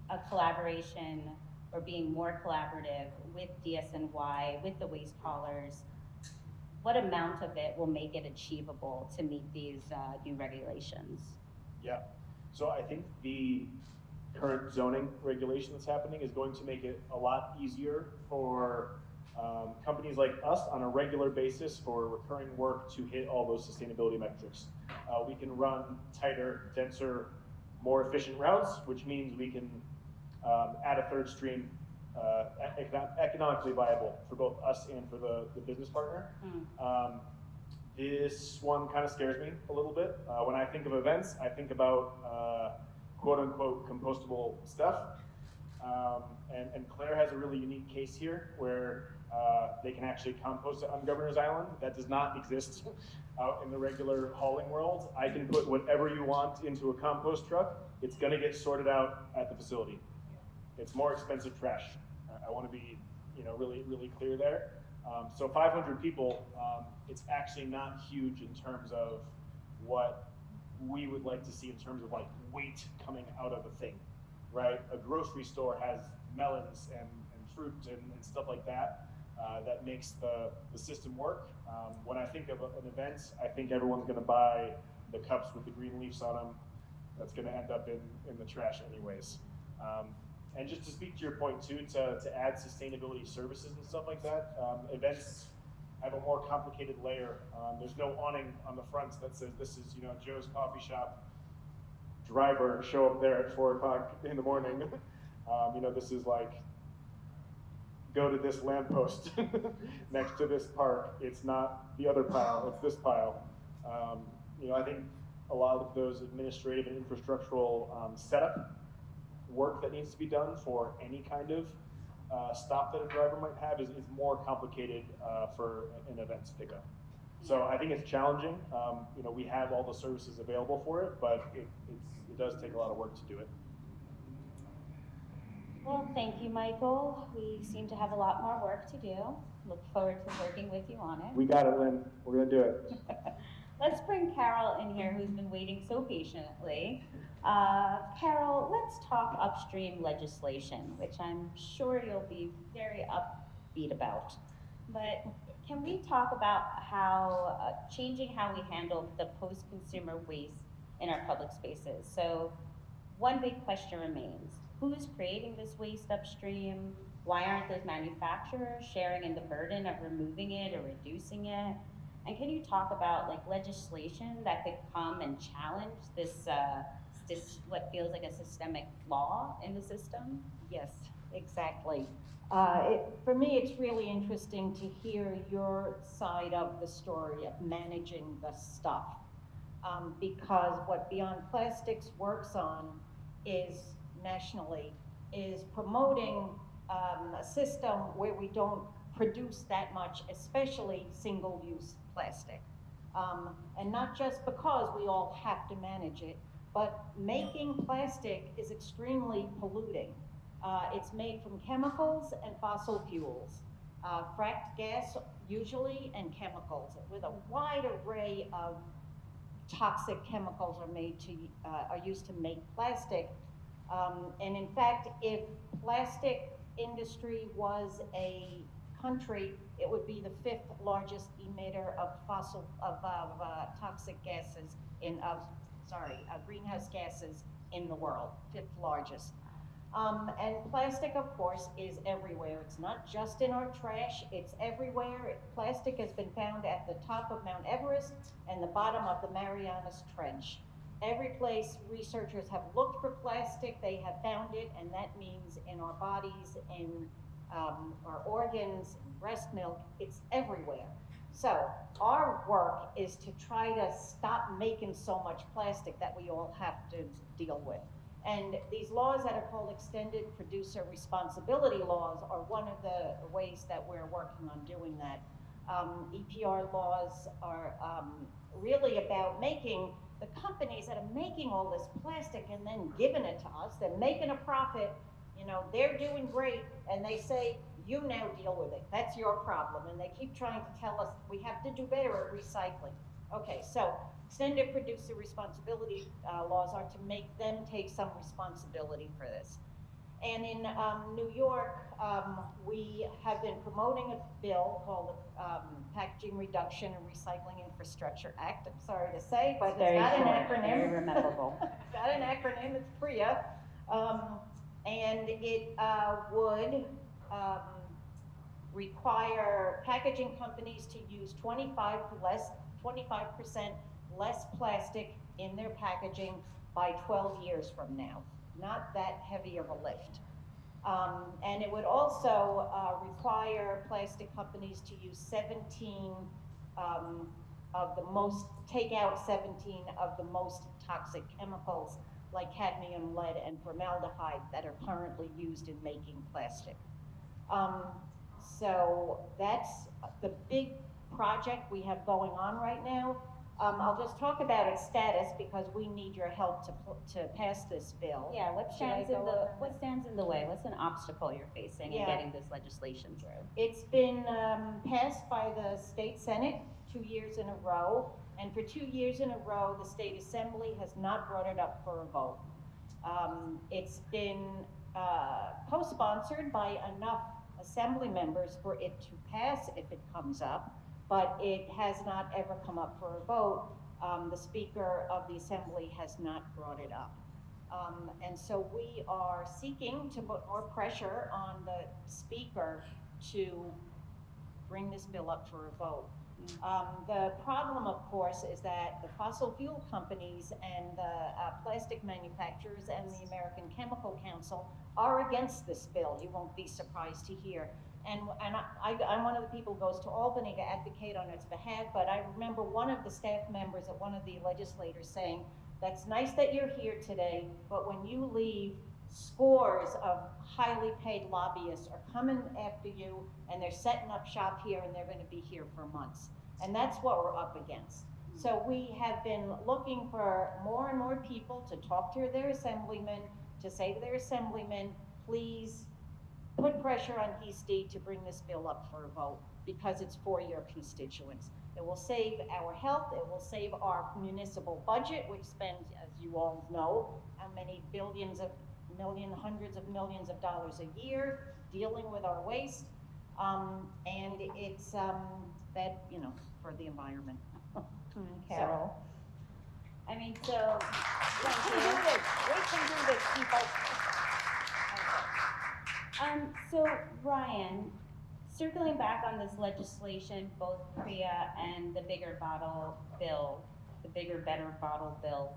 [SPEAKER 3] a collaboration or being more collaborative with DSNY, with the waste haulers, what amount of it will make it achievable to meet these new regulations?
[SPEAKER 11] Yeah, so I think the current zoning regulation that's happening is going to make it a lot easier for companies like us on a regular basis for recurring work to hit all those sustainability metrics. We can run tighter, denser, more efficient routes, which means we can add a third stream economically viable for both us and for the business partner. This one kind of scares me a little bit. When I think of events, I think about quote unquote compostable stuff. And Claire has a really unique case here where they can actually compost it on Governor's Island. That does not exist out in the regular hauling world. I can put whatever you want into a compost truck. It's gonna get sorted out at the facility. It's more expensive trash. I wanna be really, really clear there. So 500 people, it's actually not huge in terms of what we would like to see in terms of like weight coming out of a thing, right? A grocery store has melons and fruit and stuff like that that makes the system work. When I think of an event, I think everyone's gonna buy the cups with the green leaves on them. That's gonna end up in the trash anyways. And just to speak to your point too, to add sustainability services and stuff like that, events have a more complicated layer. There's no awning on the front that says this is Joe's coffee shop. Driver, show up there at 4 o'clock in the morning. This is like, go to this lamppost next to this park. It's not the other pile, it's this pile. I think a lot of those administrative and infrastructural setup work that needs to be done for any kind of stop that a driver might have is more complicated for an events pickup. So I think it's challenging. We have all the services available for it, but it does take a lot of work to do it.
[SPEAKER 8] Well, thank you, Michael. We seem to have a lot more work to do. Look forward to working with you on it.
[SPEAKER 11] We got it, Lynn. We're gonna do it.
[SPEAKER 8] Let's bring Carol in here, who's been waiting so patiently. Carol, let's talk upstream legislation, which I'm sure you'll be very upbeat about. But can we talk about how changing how we handle the post-consumer waste in our public spaces? So one big question remains. Who's creating this waste upstream? Why aren't those manufacturers sharing in the burden of removing it or reducing it? And can you talk about legislation that could come and challenge this what feels like a systemic flaw in the system?
[SPEAKER 12] Yes, exactly. For me, it's really interesting to hear your side of the story of managing the stuff, because what Beyond Plastics works on nationally is promoting a system where we don't produce that much, especially single-use plastic. And not just because we all have to manage it, but making plastic is extremely polluting. It's made from chemicals and fossil fuels, fracked gas usually, and chemicals, with a wide array of toxic chemicals are used to make plastic. And in fact, if plastic industry was a country, it would be the 5th largest emitter of toxic gases greenhouse gases in the world, 5th largest. And plastic, of course, is everywhere. It's not just in our trash, it's everywhere. Plastic has been found at the top of Mount Everest and the bottom of the Marianas Trench. Every place researchers have looked for plastic, they have found it, and that means in our bodies, in our organs, breast milk, it's everywhere. So our work is to try to stop making so much plastic that we all have to deal with. And these laws that are called extended producer responsibility laws are one of the ways that we're working on doing that. EPR laws are really about making the companies that are making all this plastic and then giving it to us, they're making a profit, they're doing great, and they say, you now deal with it. That's your problem. And they keep trying to tell us we have to do better at recycling. Okay, so extended producer responsibility laws are to make them take some responsibility for this. And in New York, we have been promoting a bill called the Packaging Reduction and Recycling Infrastructure Act. I'm sorry to say, but it's got an acronym.
[SPEAKER 8] Very rememberable.
[SPEAKER 12] It's got an acronym, it's PREA. And it would require packaging companies to use 25% less plastic in their packaging by 12 years from now. Not that heavy of a lift. And it would also require plastic companies to use 17 take out 17 of the most toxic chemicals like cadmium, lead, and formaldehyde that are currently used in making plastic. So that's the big project we have going on right now. I'll just talk about its status because we need your help to pass this bill.
[SPEAKER 8] Yeah, what stands in the way? What's an obstacle you're facing in getting this legislation through?
[SPEAKER 12] It's been passed by the state senate 2 years in a row, and for 2 years in a row, the state assembly has not brought it up for a vote. It's been co-sponsored by enough assembly members for it to pass if it comes up, but it has not ever come up for a vote. The Speaker of the Assembly has not brought it up. And so we are seeking to put more pressure on the Speaker to bring this bill up for a vote. The problem, of course, is that the fossil fuel companies and the plastic manufacturers and the American Chemical Council are against this bill. You won't be surprised to hear. And I'm one of the people who goes to Albany to advocate on its behalf, but I remember one of the staff members at one of the legislators saying, "That's nice that you're here today, but when you leave, scores of highly paid lobbyists are coming after you, and they're setting up shop here, and they're going to be here for months." And that's what we're up against. So we have been looking for more and more people to talk to their assemblymen, to say to their assemblymen, please put pressure on HESD to bring this bill up for a vote, because it's for your constituents. It will save our health, it will save our municipal budget, which spends, as you all know, how many hundreds of millions of dollars a year dealing with our waste. And it's bad, for the environment.
[SPEAKER 8] Carol. I mean, so
[SPEAKER 12] We can do this, people.
[SPEAKER 8] So Ryan, circling back on this legislation, both PREA and the bigger bottle bill, the bigger, better bottle bill,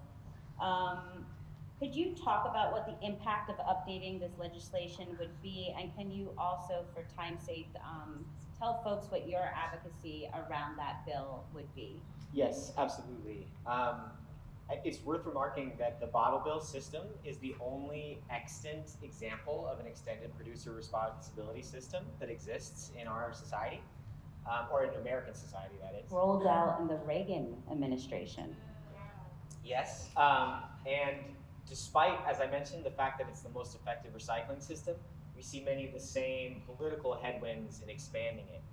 [SPEAKER 8] could you talk about what the impact of updating this legislation would be? And can you also, for time's sake, tell folks what your advocacy around that bill would be?
[SPEAKER 5] Yes, absolutely. It's worth remarking that the bottle bill system is the only extant example of an extended producer responsibility system that exists in our society, or in American society, that is.
[SPEAKER 8] Rolled out in the Reagan administration.
[SPEAKER 5] Yes, and despite, as I mentioned, the fact that it's the most effective recycling system, we see many of the same political headwinds in expanding it.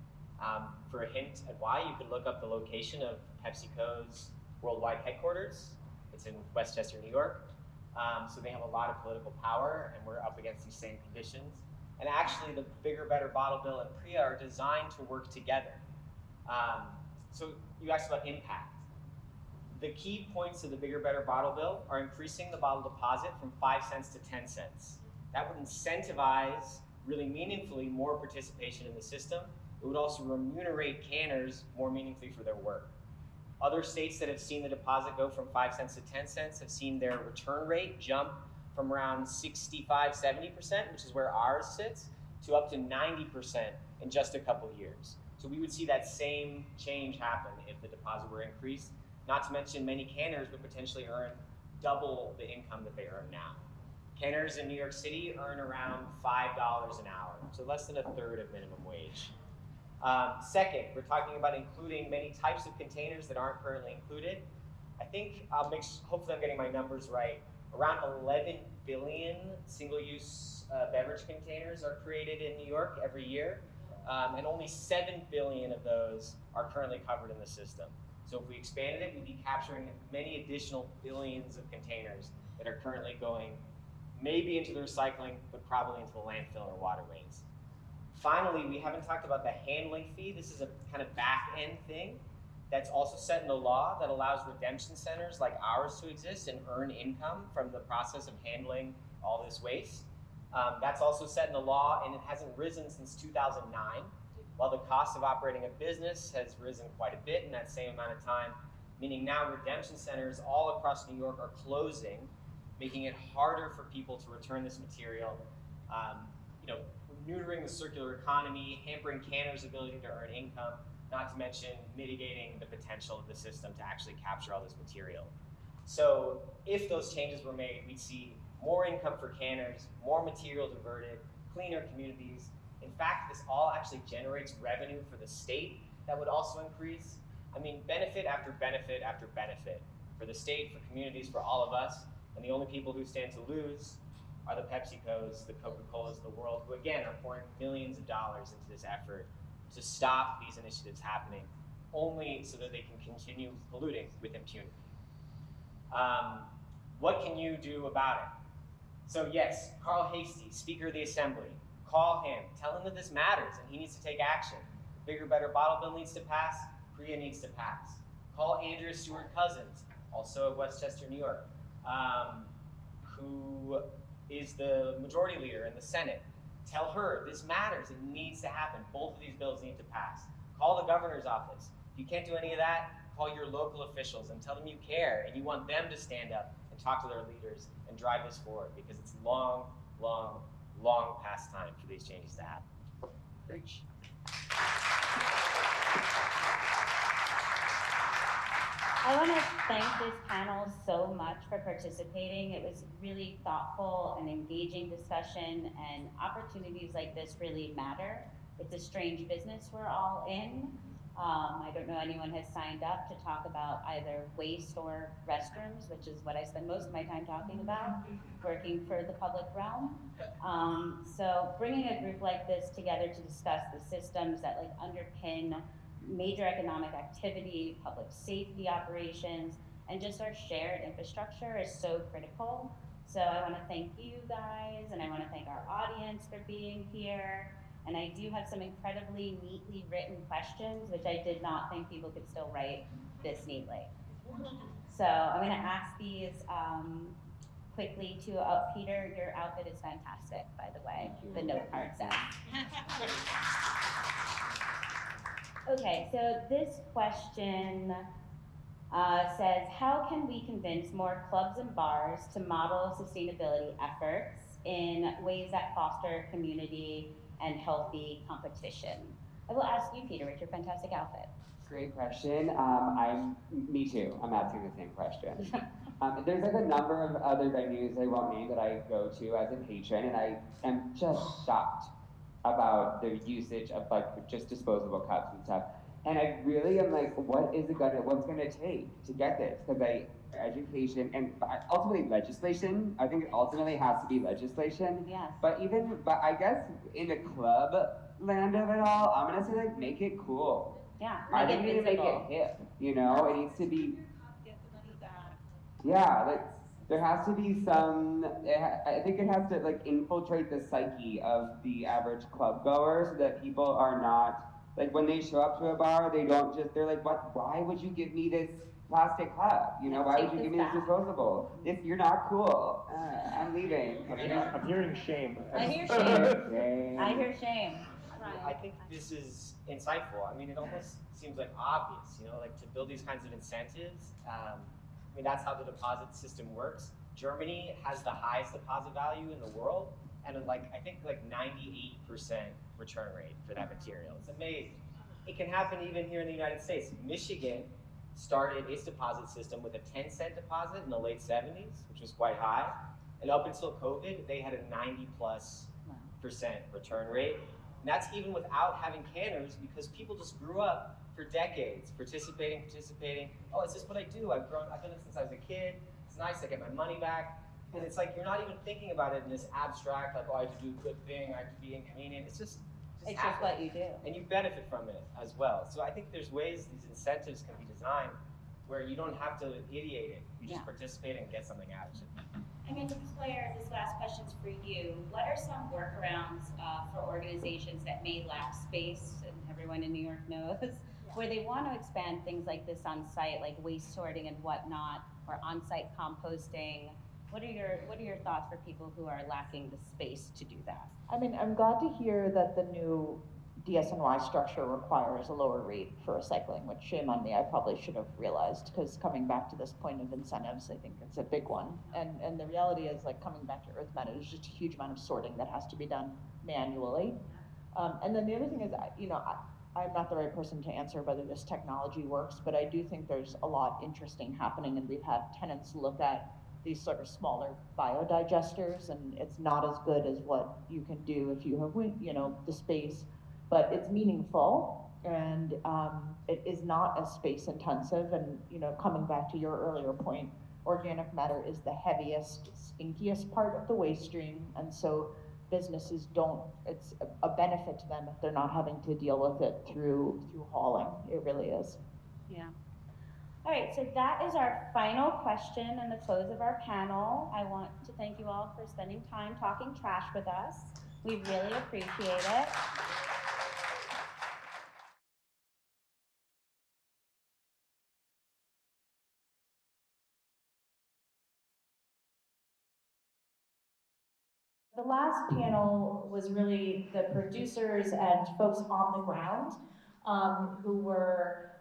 [SPEAKER 5] For a hint at why, you could look up the location of PepsiCo's worldwide headquarters. It's in Westchester, New York. So they have a lot of political power, and we're up against these same conditions. And actually, the bigger, better bottle bill and PREA are designed to work together. So you asked about impact. The key points of the bigger, better bottle bill are increasing the bottle deposit from 5 cents to 10 cents. That would incentivize, really meaningfully, more participation in the system. It would also remunerate canners more meaningfully for their work. Other states that have seen the deposit go from 5 cents to 10 cents have seen their return rate jump from around 65–70%, which is where ours sits, to up to 90% in just a couple years. So we would see that same change happen if the deposit were increased. Not to mention, many canners would potentially earn double the income that they earn now. Canners in New York City earn around $5 an hour, so less than a third of minimum wage. Second, we're talking about including many types of containers that aren't currently included. I think hopefully I'm getting my numbers right. Around 11 billion single-use beverage containers are created in New York every year, and only 7 billion of those are currently covered in the system. So if we expanded it, we'd be capturing many additional billions of containers that are currently going maybe into the recycling, but probably into the landfill or waterways. Finally, we haven't talked about the handling fee. This is a kind of back-end thing that's also set in the law that allows redemption centers like ours to exist and earn income from the process of handling all this waste. That's also set in the law, and it hasn't risen since 2009. While the cost of operating a business has risen quite a bit in that same amount of time, meaning now redemption centers all across New York are closing, making it harder for people to return this material. neutering the circular economy, hampering canners' ability to earn income, not to mention mitigating the potential of the system to actually capture all this material. So if those changes were made, we'd see more income for canners, more material diverted, cleaner communities. In fact, this all actually generates revenue for the state that would also increase. I mean, benefit after benefit after benefit for the state, for communities, for all of us. And the only people who stand to lose are the PepsiCos, the Coca-Colas of the world, who again are pouring millions of dollars into this effort to stop these initiatives happening, only so that they can continue polluting with impunity. What can you do about it? So yes, Carl Hastie, Speaker of the Assembly, call him, tell him that this matters and he needs to take action. The Bigger, Better Bottle Bill needs to pass, PREA needs to pass. Call Andrea Stewart-Cousins, also of Westchester, New York, who is the majority leader in the Senate. Tell her this matters, it needs to happen. Both of these bills need to pass. Call the governor's office. If you can't do any of that, call your local officials and tell them you care and you want them to stand up and talk to their leaders and drive this forward, because it's long, long, long past time for these changes to happen. Preach.
[SPEAKER 8] I want to thank this panel so much for participating. It was really thoughtful and engaging discussion, and opportunities like this really matter. It's a strange business we're all in. I don't know anyone has signed up to talk about either waste or restrooms, which is what I spend most of my time talking about, working for the public realm. So bringing a group like this together to discuss the systems that underpin major economic activity, public safety operations, and just our shared infrastructure is so critical. So I want to thank you guys, and I want to thank our audience for being here. And I do have some incredibly neatly written questions, which I did not think people could still write this neatly. So I'm going to ask these quickly to, Peter, your outfit is fantastic, by the way, the note card says. Okay, so this question says, how can we convince more clubs and bars to model sustainability efforts in ways that foster community and healthy competition? I will ask you, Peter, with your fantastic outfit.
[SPEAKER 9] Great question. Me too. I'm asking the same question. There's a number of other venues I won't name that I go to as a patron, and I am just shocked about the usage of just disposable cups and stuff. And I really am what's gonna take to get this? Because education and ultimately legislation, I think it ultimately has to be legislation.
[SPEAKER 8] Yes.
[SPEAKER 9] But I guess in the club land of it all, I'm gonna say make it cool.
[SPEAKER 8] Yeah,
[SPEAKER 9] I think we need to make it hip, it needs to be, yeah, there has to be some, I think it has to infiltrate the psyche of the average club goer so that people are not, when they show up to a bar, they're why would you give me this plastic cup? Why would you give me this disposable? If you're not cool, I'm leaving.
[SPEAKER 11] I'm hearing shame.
[SPEAKER 8] I hear shame. I hear shame.
[SPEAKER 5] I think this is insightful. I mean, it almost seems obvious, to build these kinds of incentives. That's how the deposit system works. Germany has the highest deposit value in the world, and I think 98% return rate for that material. It's amazing. It can happen even here in the United States. Michigan started its deposit system with a 10-cent deposit in the late 70s, which was quite high. And up until COVID, they had a 90+% return rate. And that's even without having canners, because people just grew up for decades participating. Oh, it's just what I do. I've done it since I was a kid. It's nice, I get my money back. And it's you're not even thinking about it in this abstract, oh, I have to do a good thing, I have to be inconvenient. It's just
[SPEAKER 8] what you do.
[SPEAKER 5] And you benefit from it as well. So I think there's ways these incentives can be designed where you don't have to ideate it. You just participate and get something out of it.
[SPEAKER 8] Claire, this last question's for you. What are some workarounds for organizations that may lack space, and everyone in New York knows, where they want to expand things like this on site, like waste sorting and whatnot, or on-site composting? What are your thoughts for people who are lacking the space to do that?
[SPEAKER 10] I'm glad to hear that the new DSNY structure requires a lower rate for recycling, which shame on me, I probably should have realized, because coming back to this point of incentives, I think it's a big one. And the reality is, like, coming back to earth matter, there's just a huge amount of sorting that has to be done manually. And then the other thing is, I'm not the right person to answer whether this technology works, but I do think there's a lot interesting happening, and we've had tenants look at these sort of smaller biodigesters, and it's not as good as what you can do if you have, the space, but it's meaningful, and it is not as space intensive. And coming back to your earlier point, organic matter is the heaviest, stinkiest part of the waste stream, and so businesses it's a benefit to them if they're not having to deal with it through hauling. It really is.
[SPEAKER 8] Yeah. All right, so that is our final question and the close of our panel. I want to thank you all for spending time talking trash with us. We really appreciate it.
[SPEAKER 1] The last panel was really the producers and folks on the ground who were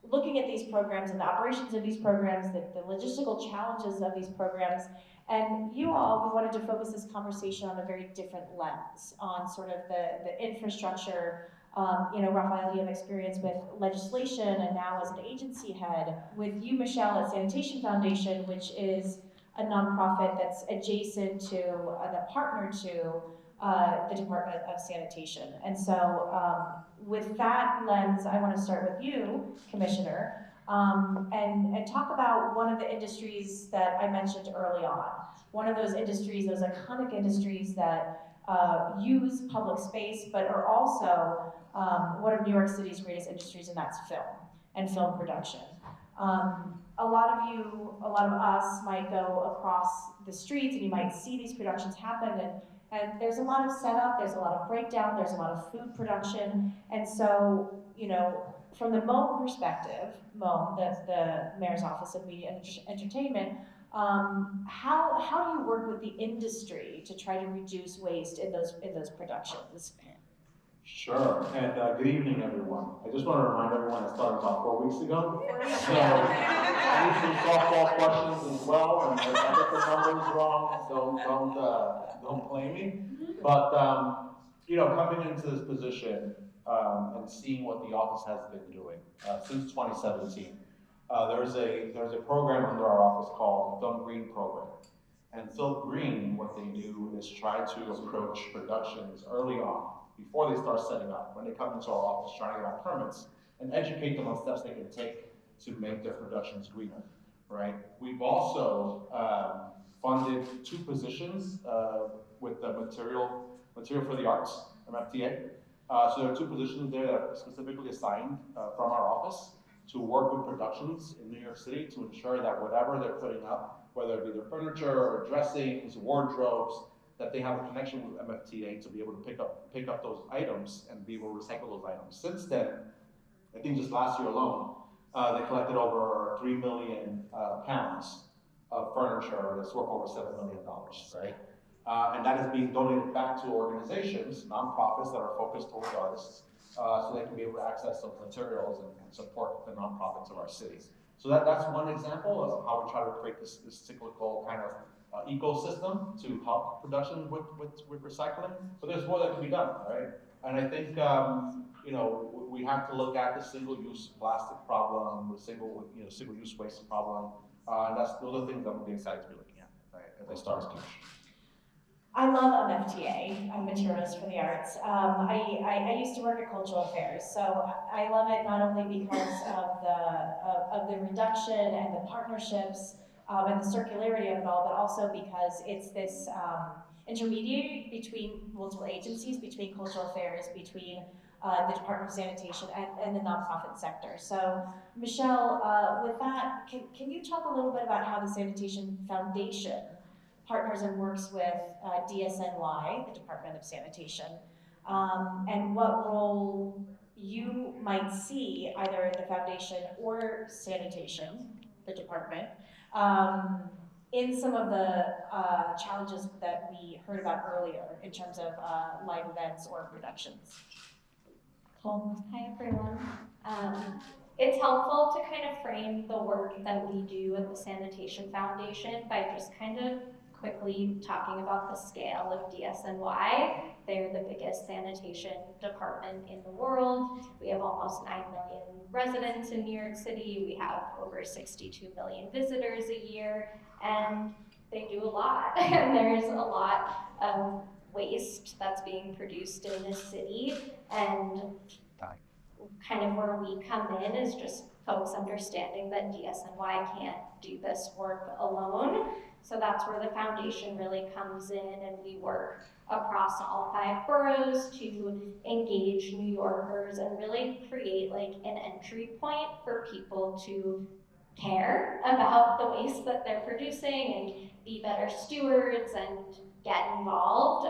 [SPEAKER 1] looking at these programs and the operations of these programs, the logistical challenges of these programs. And you all, we wanted to focus this conversation on a very different lens, on sort of the infrastructure. Raphael, you have experience with legislation and now as an agency head. With you, Michelle, at Sanitation Foundation, which is a nonprofit that's adjacent to, the partner to the Department of Sanitation. And so with that lens, I want to start with you, Commissioner, and talk about one of the industries that I mentioned early on. One of those industries, those iconic industries that use public space, but are also one of New York City's greatest industries, and that's film and film production. A lot of us might go across the streets and you might see these productions happen, and there's a lot of setup, there's a lot of breakdown, there's a lot of food production. And so, from the MOAN perspective, MOAN, that's the Mayor's Office of Media and Entertainment, how do you work with the industry to try to reduce waste in those productions?
[SPEAKER 13] Sure, and good evening, everyone. I just want to remind everyone I started about 4 weeks ago. So I need some softball questions as well, and if I get the numbers wrong, don't blame me. But coming into this position and seeing what the office has been doing since 2017, there's a program under our office called the Film Green program. And Film Green, what they do is try to approach productions early on, before they start setting up, when they come into our office trying to get our permits, and educate them on steps they can take to make their productions greener, right? We've also funded 2 positions with the Material for the Arts, MFTA. So there are 2 positions there that are specifically assigned from our office to work with productions in New York City to ensure that whatever they're putting up, whether it be their furniture or dressings, wardrobes, that they have a connection with MFTA to be able to pick up those items and be able to recycle those items. Since then, I think just last year alone, they collected over 3 million pounds of furniture that's worth over $7 million, right? And that is being donated back to organizations, nonprofits that are focused towards artists, so they can be able to access those materials and support the nonprofits of our cities. So that's one example of how we try to create this cyclical kind of ecosystem to help production with recycling, but there's more that can be done, right? And I think we have to look at the single-use plastic problem, the single-use waste problem, and those are things I'm really excited to be looking at, right, as I start as commissioner.
[SPEAKER 1] I love MFTA, Materials for the Arts. I used to work at Cultural Affairs, so I love it not only because of the reduction and the partnerships and the circularity of it all, but also because it's this intermediary between multiple agencies, between Cultural Affairs, between the Department of Sanitation and the nonprofit sector. So, Michelle, with that, can you talk a little bit about how the Sanitation Foundation partners and works with DSNY, the Department of Sanitation, and what role you might see, either the foundation or sanitation, the department, in some of the challenges that we heard about earlier in terms of live events or productions.
[SPEAKER 14] Cool. Hi, everyone. It's helpful to kind of frame the work that we do at the Sanitation Foundation by just kind of quickly talking about the scale of DSNY. They're the biggest sanitation department in the world. We have almost 9 million residents in New York City. We have over 62 million visitors a year, and they do a lot. And there's a lot of waste that's being produced in this city, and kind of where we come in is just folks understanding that DSNY can't do this work alone. So that's where the foundation really comes in, and we work across all 5 boroughs to engage New Yorkers and really create like an entry point for people to care about the waste that they're producing and be better stewards and get involved.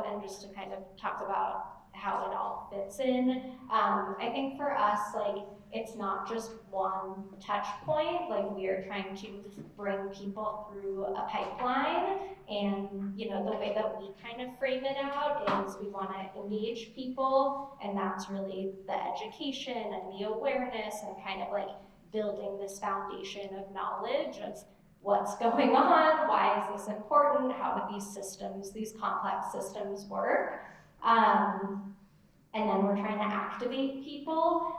[SPEAKER 14] And just to kind of talk about how it all fits in. I think for us, like, it's not just one touch point. Like, we are trying to bring people through a pipeline, and you know, the way that we kind of frame it out is we want to engage people, and that's really the education and the awareness and kind of like building this foundation of knowledge of what's going on, why is this important, how do these systems, these complex systems work. And then we're trying to activate people.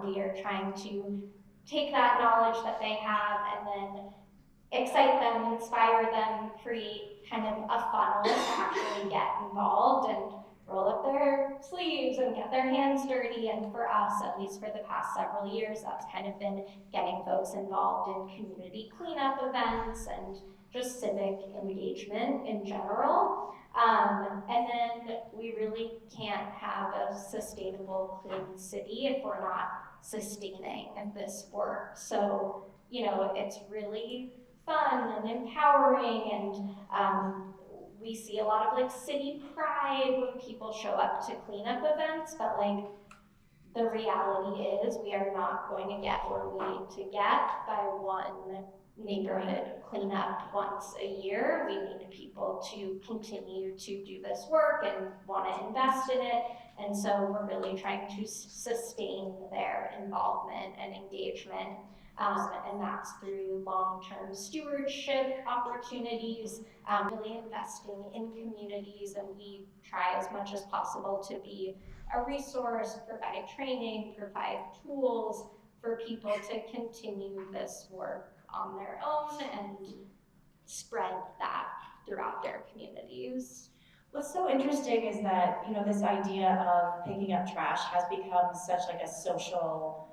[SPEAKER 14] We are trying to take that knowledge that they have and then excite them, inspire them, create kind of a funnel to actually get involved and roll up their sleeves and get their hands dirty. And for us, at least for the past several years, that's kind of been getting folks involved in community cleanup events and just civic engagement in general. And then we really can't have a sustainable, clean city if we're not sustaining this work. So, you know, it's really fun and empowering, and we see a lot of like city pride when people show up to cleanup events, but like the reality is we are not going to get where we need to get by one neighborhood cleanup once a year. We need people to continue to do this work and want to invest in it. And so we're really trying to sustain their involvement and engagement. And that's through long-term stewardship opportunities, really investing in communities, and we try as much as possible to be a resource, provide training, provide tools for people to continue this work on their own and spread that throughout their communities.
[SPEAKER 1] What's so interesting is that, you know, this idea of picking up trash has become such like a social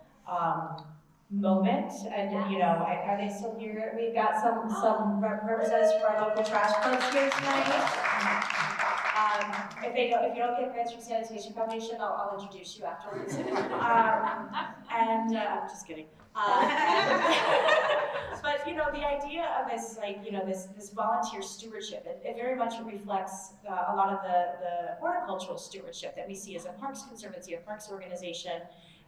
[SPEAKER 1] moment, and you know, are they still here? We've got some representatives from our local trash clubs here tonight. If you don't get grants from Sanitation Foundation, I'll introduce you afterwards. I'm just kidding. But you know, the idea of this, like, you know, this volunteer stewardship, it very much reflects a lot of the horticultural stewardship that we see as a Parks Conservancy, a Parks organization.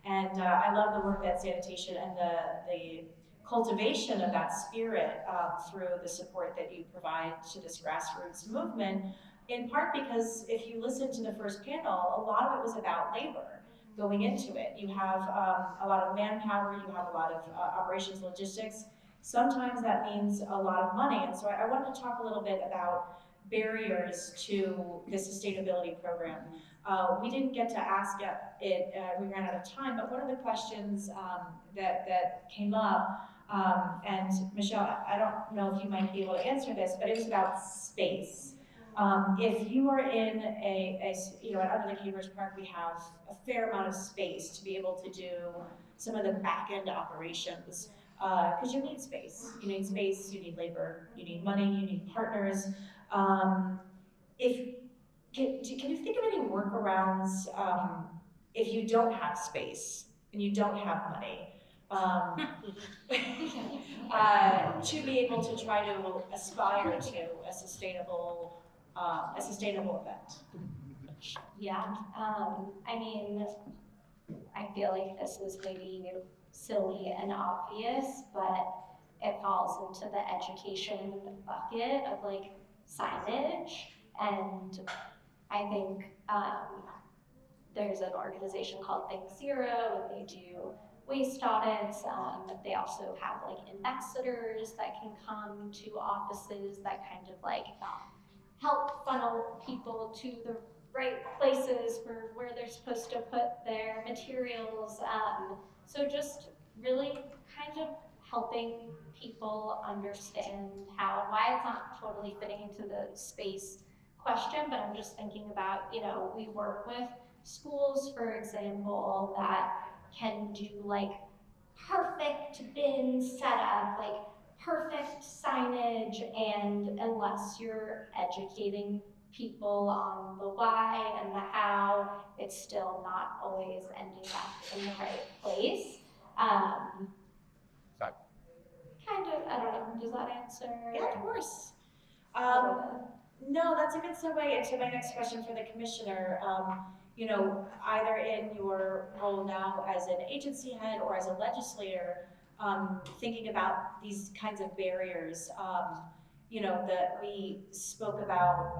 [SPEAKER 1] And I love the work that sanitation and the cultivation of that spirit through the support that you provide to this grassroots movement, in part because if you listen to the first panel, a lot of it was about labor going into it. You have a lot of manpower, you have a lot of operations logistics. Sometimes that means a lot of money. And so I wanted to talk a little bit about barriers to the sustainability program. We didn't get to ask it, we ran out of time, but one of the questions that came up, and Michelle, I don't know if you might be able to answer this, but it was about space. If you are in you know, at Under the Cambridge Park, we have a fair amount of space to be able to do some of the back-end operations, because you need space. You need space, you need labor, you need money, you need partners. Can you think of any workarounds if you don't have space and you don't have money, to be able to try to aspire to a sustainable event?
[SPEAKER 14] Yeah, I mean, I feel like this is maybe silly and obvious, but it falls falls into the education bucket of like signage. And I think there's an organization called Think Zero, and they do waste audits. They also have like ambassadors that can come to offices that kind of like help funnel people to the right places for where they're supposed to put their materials. So just really kind of helping people understand how, why it's not totally fitting into the space question, but I'm just thinking about, you know, we work with schools, for example, that can do like perfect bin setup, like perfect signage, and unless you're educating people on the why and the how, it's still not always ending up in the right place. Kind of, I don't know, does that answer?
[SPEAKER 2] Yeah, of course. No, that's a good segue into my next question for the commissioner. You know, either in your role now as an agency head or as a legislator, thinking about these kinds of barriers, you know, that we spoke about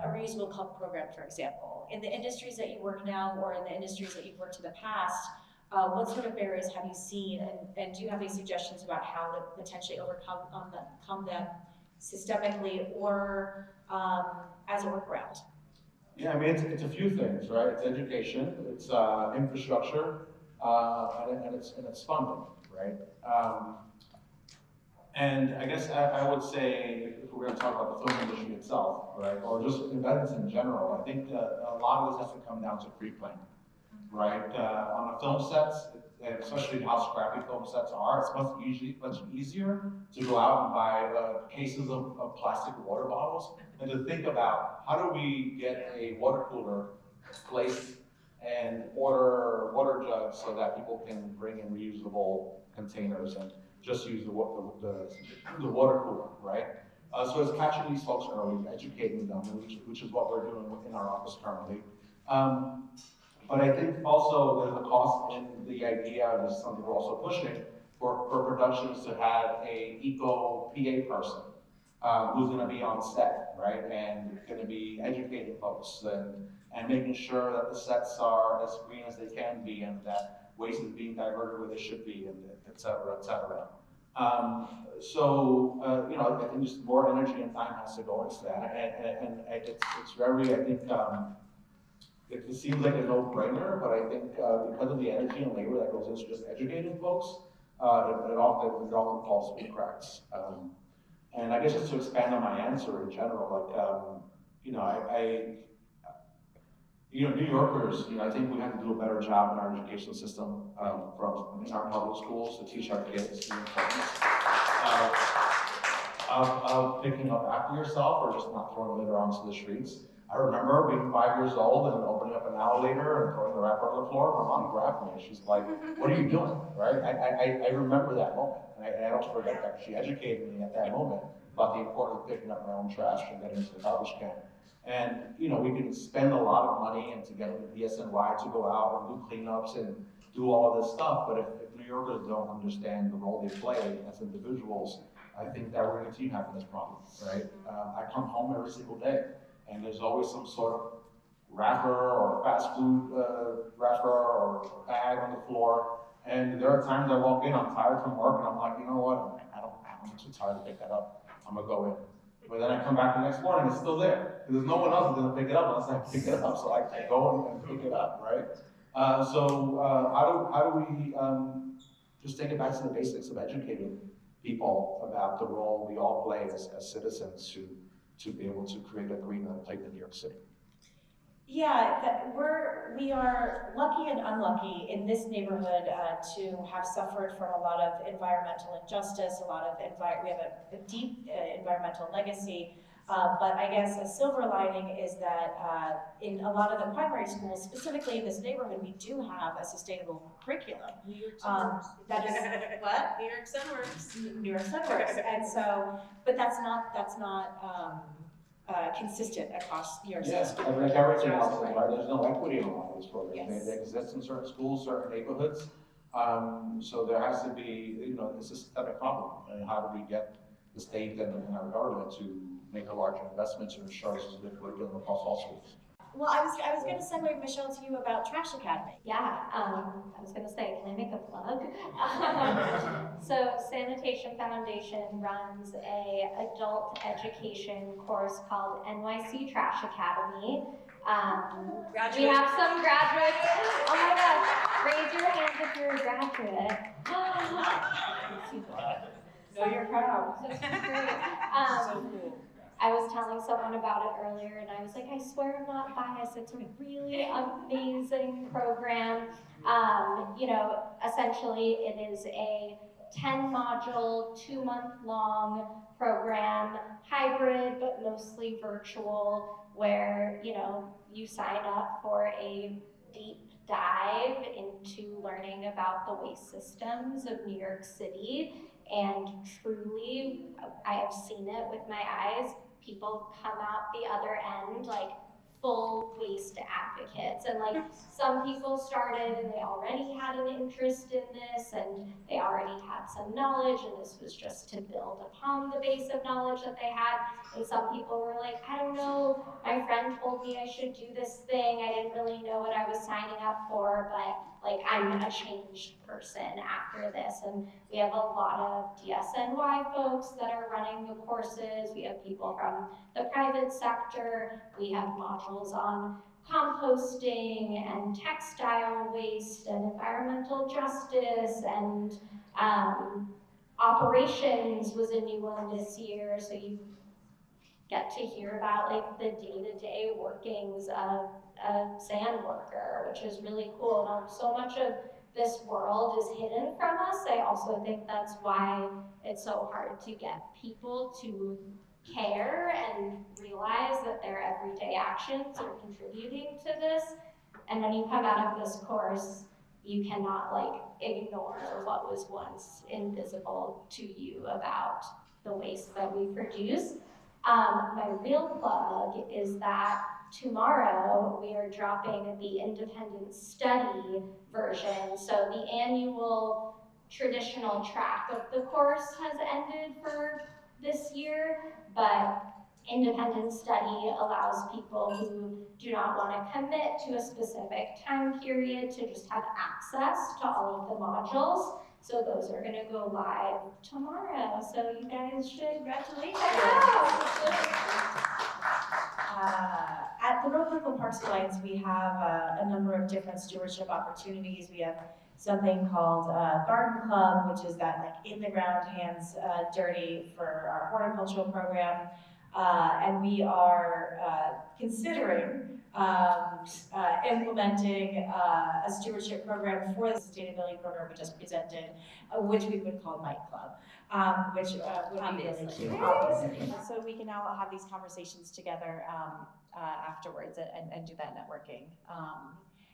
[SPEAKER 2] a reusable cup program, for example. In the industries that you work now or in the industries that you've worked in the past, what sort of barriers have you seen, and do you have any suggestions about how to potentially overcome them systemically or as a workaround?
[SPEAKER 13] Yeah, I mean, it's a few things, right? It's education, it's infrastructure, and it's funding, right? And I guess I would say, if we're going to talk about the film industry itself, right, or just events in general, I think a lot of this has to come down to pre-planning, right? On the film sets, and especially how scrappy film sets are, it's much easier to go out and buy cases of plastic water bottles than to think about how do we get a water cooler placed and order water jugs so that people can bring in reusable containers and just use the water cooler, right? So it's catching these folks early, educating them, which is what we're doing in our office currently. But I think also there's a cost in the idea, and this is something we're also pushing, for productions to have a eco PA person who's going to be on set, right, and going to be educating folks and making sure that the sets are as green as they can be and that waste is being diverted where they should be, and et cetera, et cetera. You know, I think just more energy and time has to go into that, and it's very, I think, it seems like a no-brainer, but I think because of the energy and labor that goes into just educating folks, it often falls through the cracks. And I guess just to expand on my answer in general, like, you know, you know, New Yorkers, you know, I think we have to do a better job in our education system from in our public schools to teach our kids the importance of picking up after yourself or just not throwing litter onto the streets. I remember being 5 years old and opening up an alligator and throwing the wrapper on the floor. My mom grabbed me and she's like, "What are you doing?" Right? I remember that moment, and I don't forget that. She educated me at that moment about the importance of picking up my own trash and getting into the garbage can. And you know, we can spend a lot of money and to get the DSNY to go out and do cleanups and do all of this stuff, but if New Yorkers don't understand the role they play as individuals, I think that we're going to continue having this problem, right? I come home every single day, and there's always some sort of wrapper or fast food wrapper or bag on the floor. And there are times I walk in, I'm tired from work, and I'm like, you know what? I'm too tired to pick that up. I'm gonna go in. But then I come back the next morning, it's still there. Because there's no one else who's gonna pick it up unless I pick it up. So I go and pick it up, right? How do we just take it back to the basics of educating people about the role we all play as citizens to be able to create a greener place in New York City?
[SPEAKER 2] Yeah, we are lucky and unlucky in this neighborhood to have suffered from a lot of environmental injustice, we have a deep environmental legacy, but I guess a silver lining is that in a lot of the primary schools, specifically in this neighborhood, we do have a sustainable curriculum.
[SPEAKER 15] New York
[SPEAKER 2] That is what?
[SPEAKER 15] New York Sunworks.
[SPEAKER 2] New York Sunworks, and so, but that's not consistent across New York City.
[SPEAKER 13] Yes, like everything else, right? There's no equity in a lot of these programs. Yes. They exist in certain schools, certain neighborhoods, So there has to be, it's a systemic problem. And how do we get the state and our government to make a larger investments in insurance as the curriculum across all schools?
[SPEAKER 1] Well, I was going to segue, Michelle, to you about Trash Academy. Yeah, I was going to say, can I make a plug? So Sanitation Foundation runs a adult education course called NYC Trash Academy. We have some graduates. Oh my gosh, raise your hand if you're a graduate.
[SPEAKER 7] Know your crowd.
[SPEAKER 1] So cool. I was telling someone about it earlier, and I was like, I swear I'm not biased. It's a really amazing program. Essentially, it is a 10-module, 2-month-long program, hybrid, but mostly virtual, where, you sign up for a deep dive into learning about the waste systems of New York City. And truly, I have seen it with my eyes. People come out the other end like full waste advocates. And like some people started and they already had an interest in this and they already had some knowledge, and this was just to build upon the base of knowledge that they had. And some people were like, I don't know, my friend told me I should do this thing. I didn't really know what I was signing up for, but like I'm a changed person after this. And we have a lot of DSNY folks that are running the courses. We have people from the private sector. We have modules on composting and textile waste and environmental justice, and operations was a new one this year. So you get to hear about like the day-to-day workings of a sand worker, which is really cool. And so much of this world is hidden from us. I also think that's why it's so hard to get people to care and realize that their everyday actions are contributing to this. And when you come out of this course, you cannot like ignore what was once invisible to you about the waste that we produce. My real plug is that tomorrow we are dropping the independent study version. So the annual traditional track of the course has ended for this year, but independent study allows people who do not want to commit to a specific time period to just have access to all of the modules. So those are going to go live tomorrow. So you guys should check out. At the Greenpoint Parks Alliance, we have a number of different stewardship opportunities. We have something called Garden Club, which is that like in the ground, hands dirty for our horticultural program. And we are considering implementing a stewardship program for the sustainability program we just presented, which we would call Night Club, which would be really cute, obviously. So we can now have these conversations together afterwards and do that networking.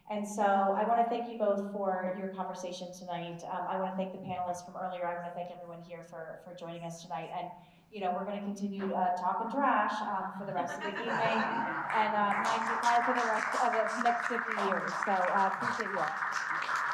[SPEAKER 1] And so I want to thank you both for your conversation tonight. I want to thank the panelists from earlier. I want to thank everyone here for joining us tonight. And we're going to continue talking trash for the rest of the evening and 95 for the rest of the next 50 years. So appreciate you all.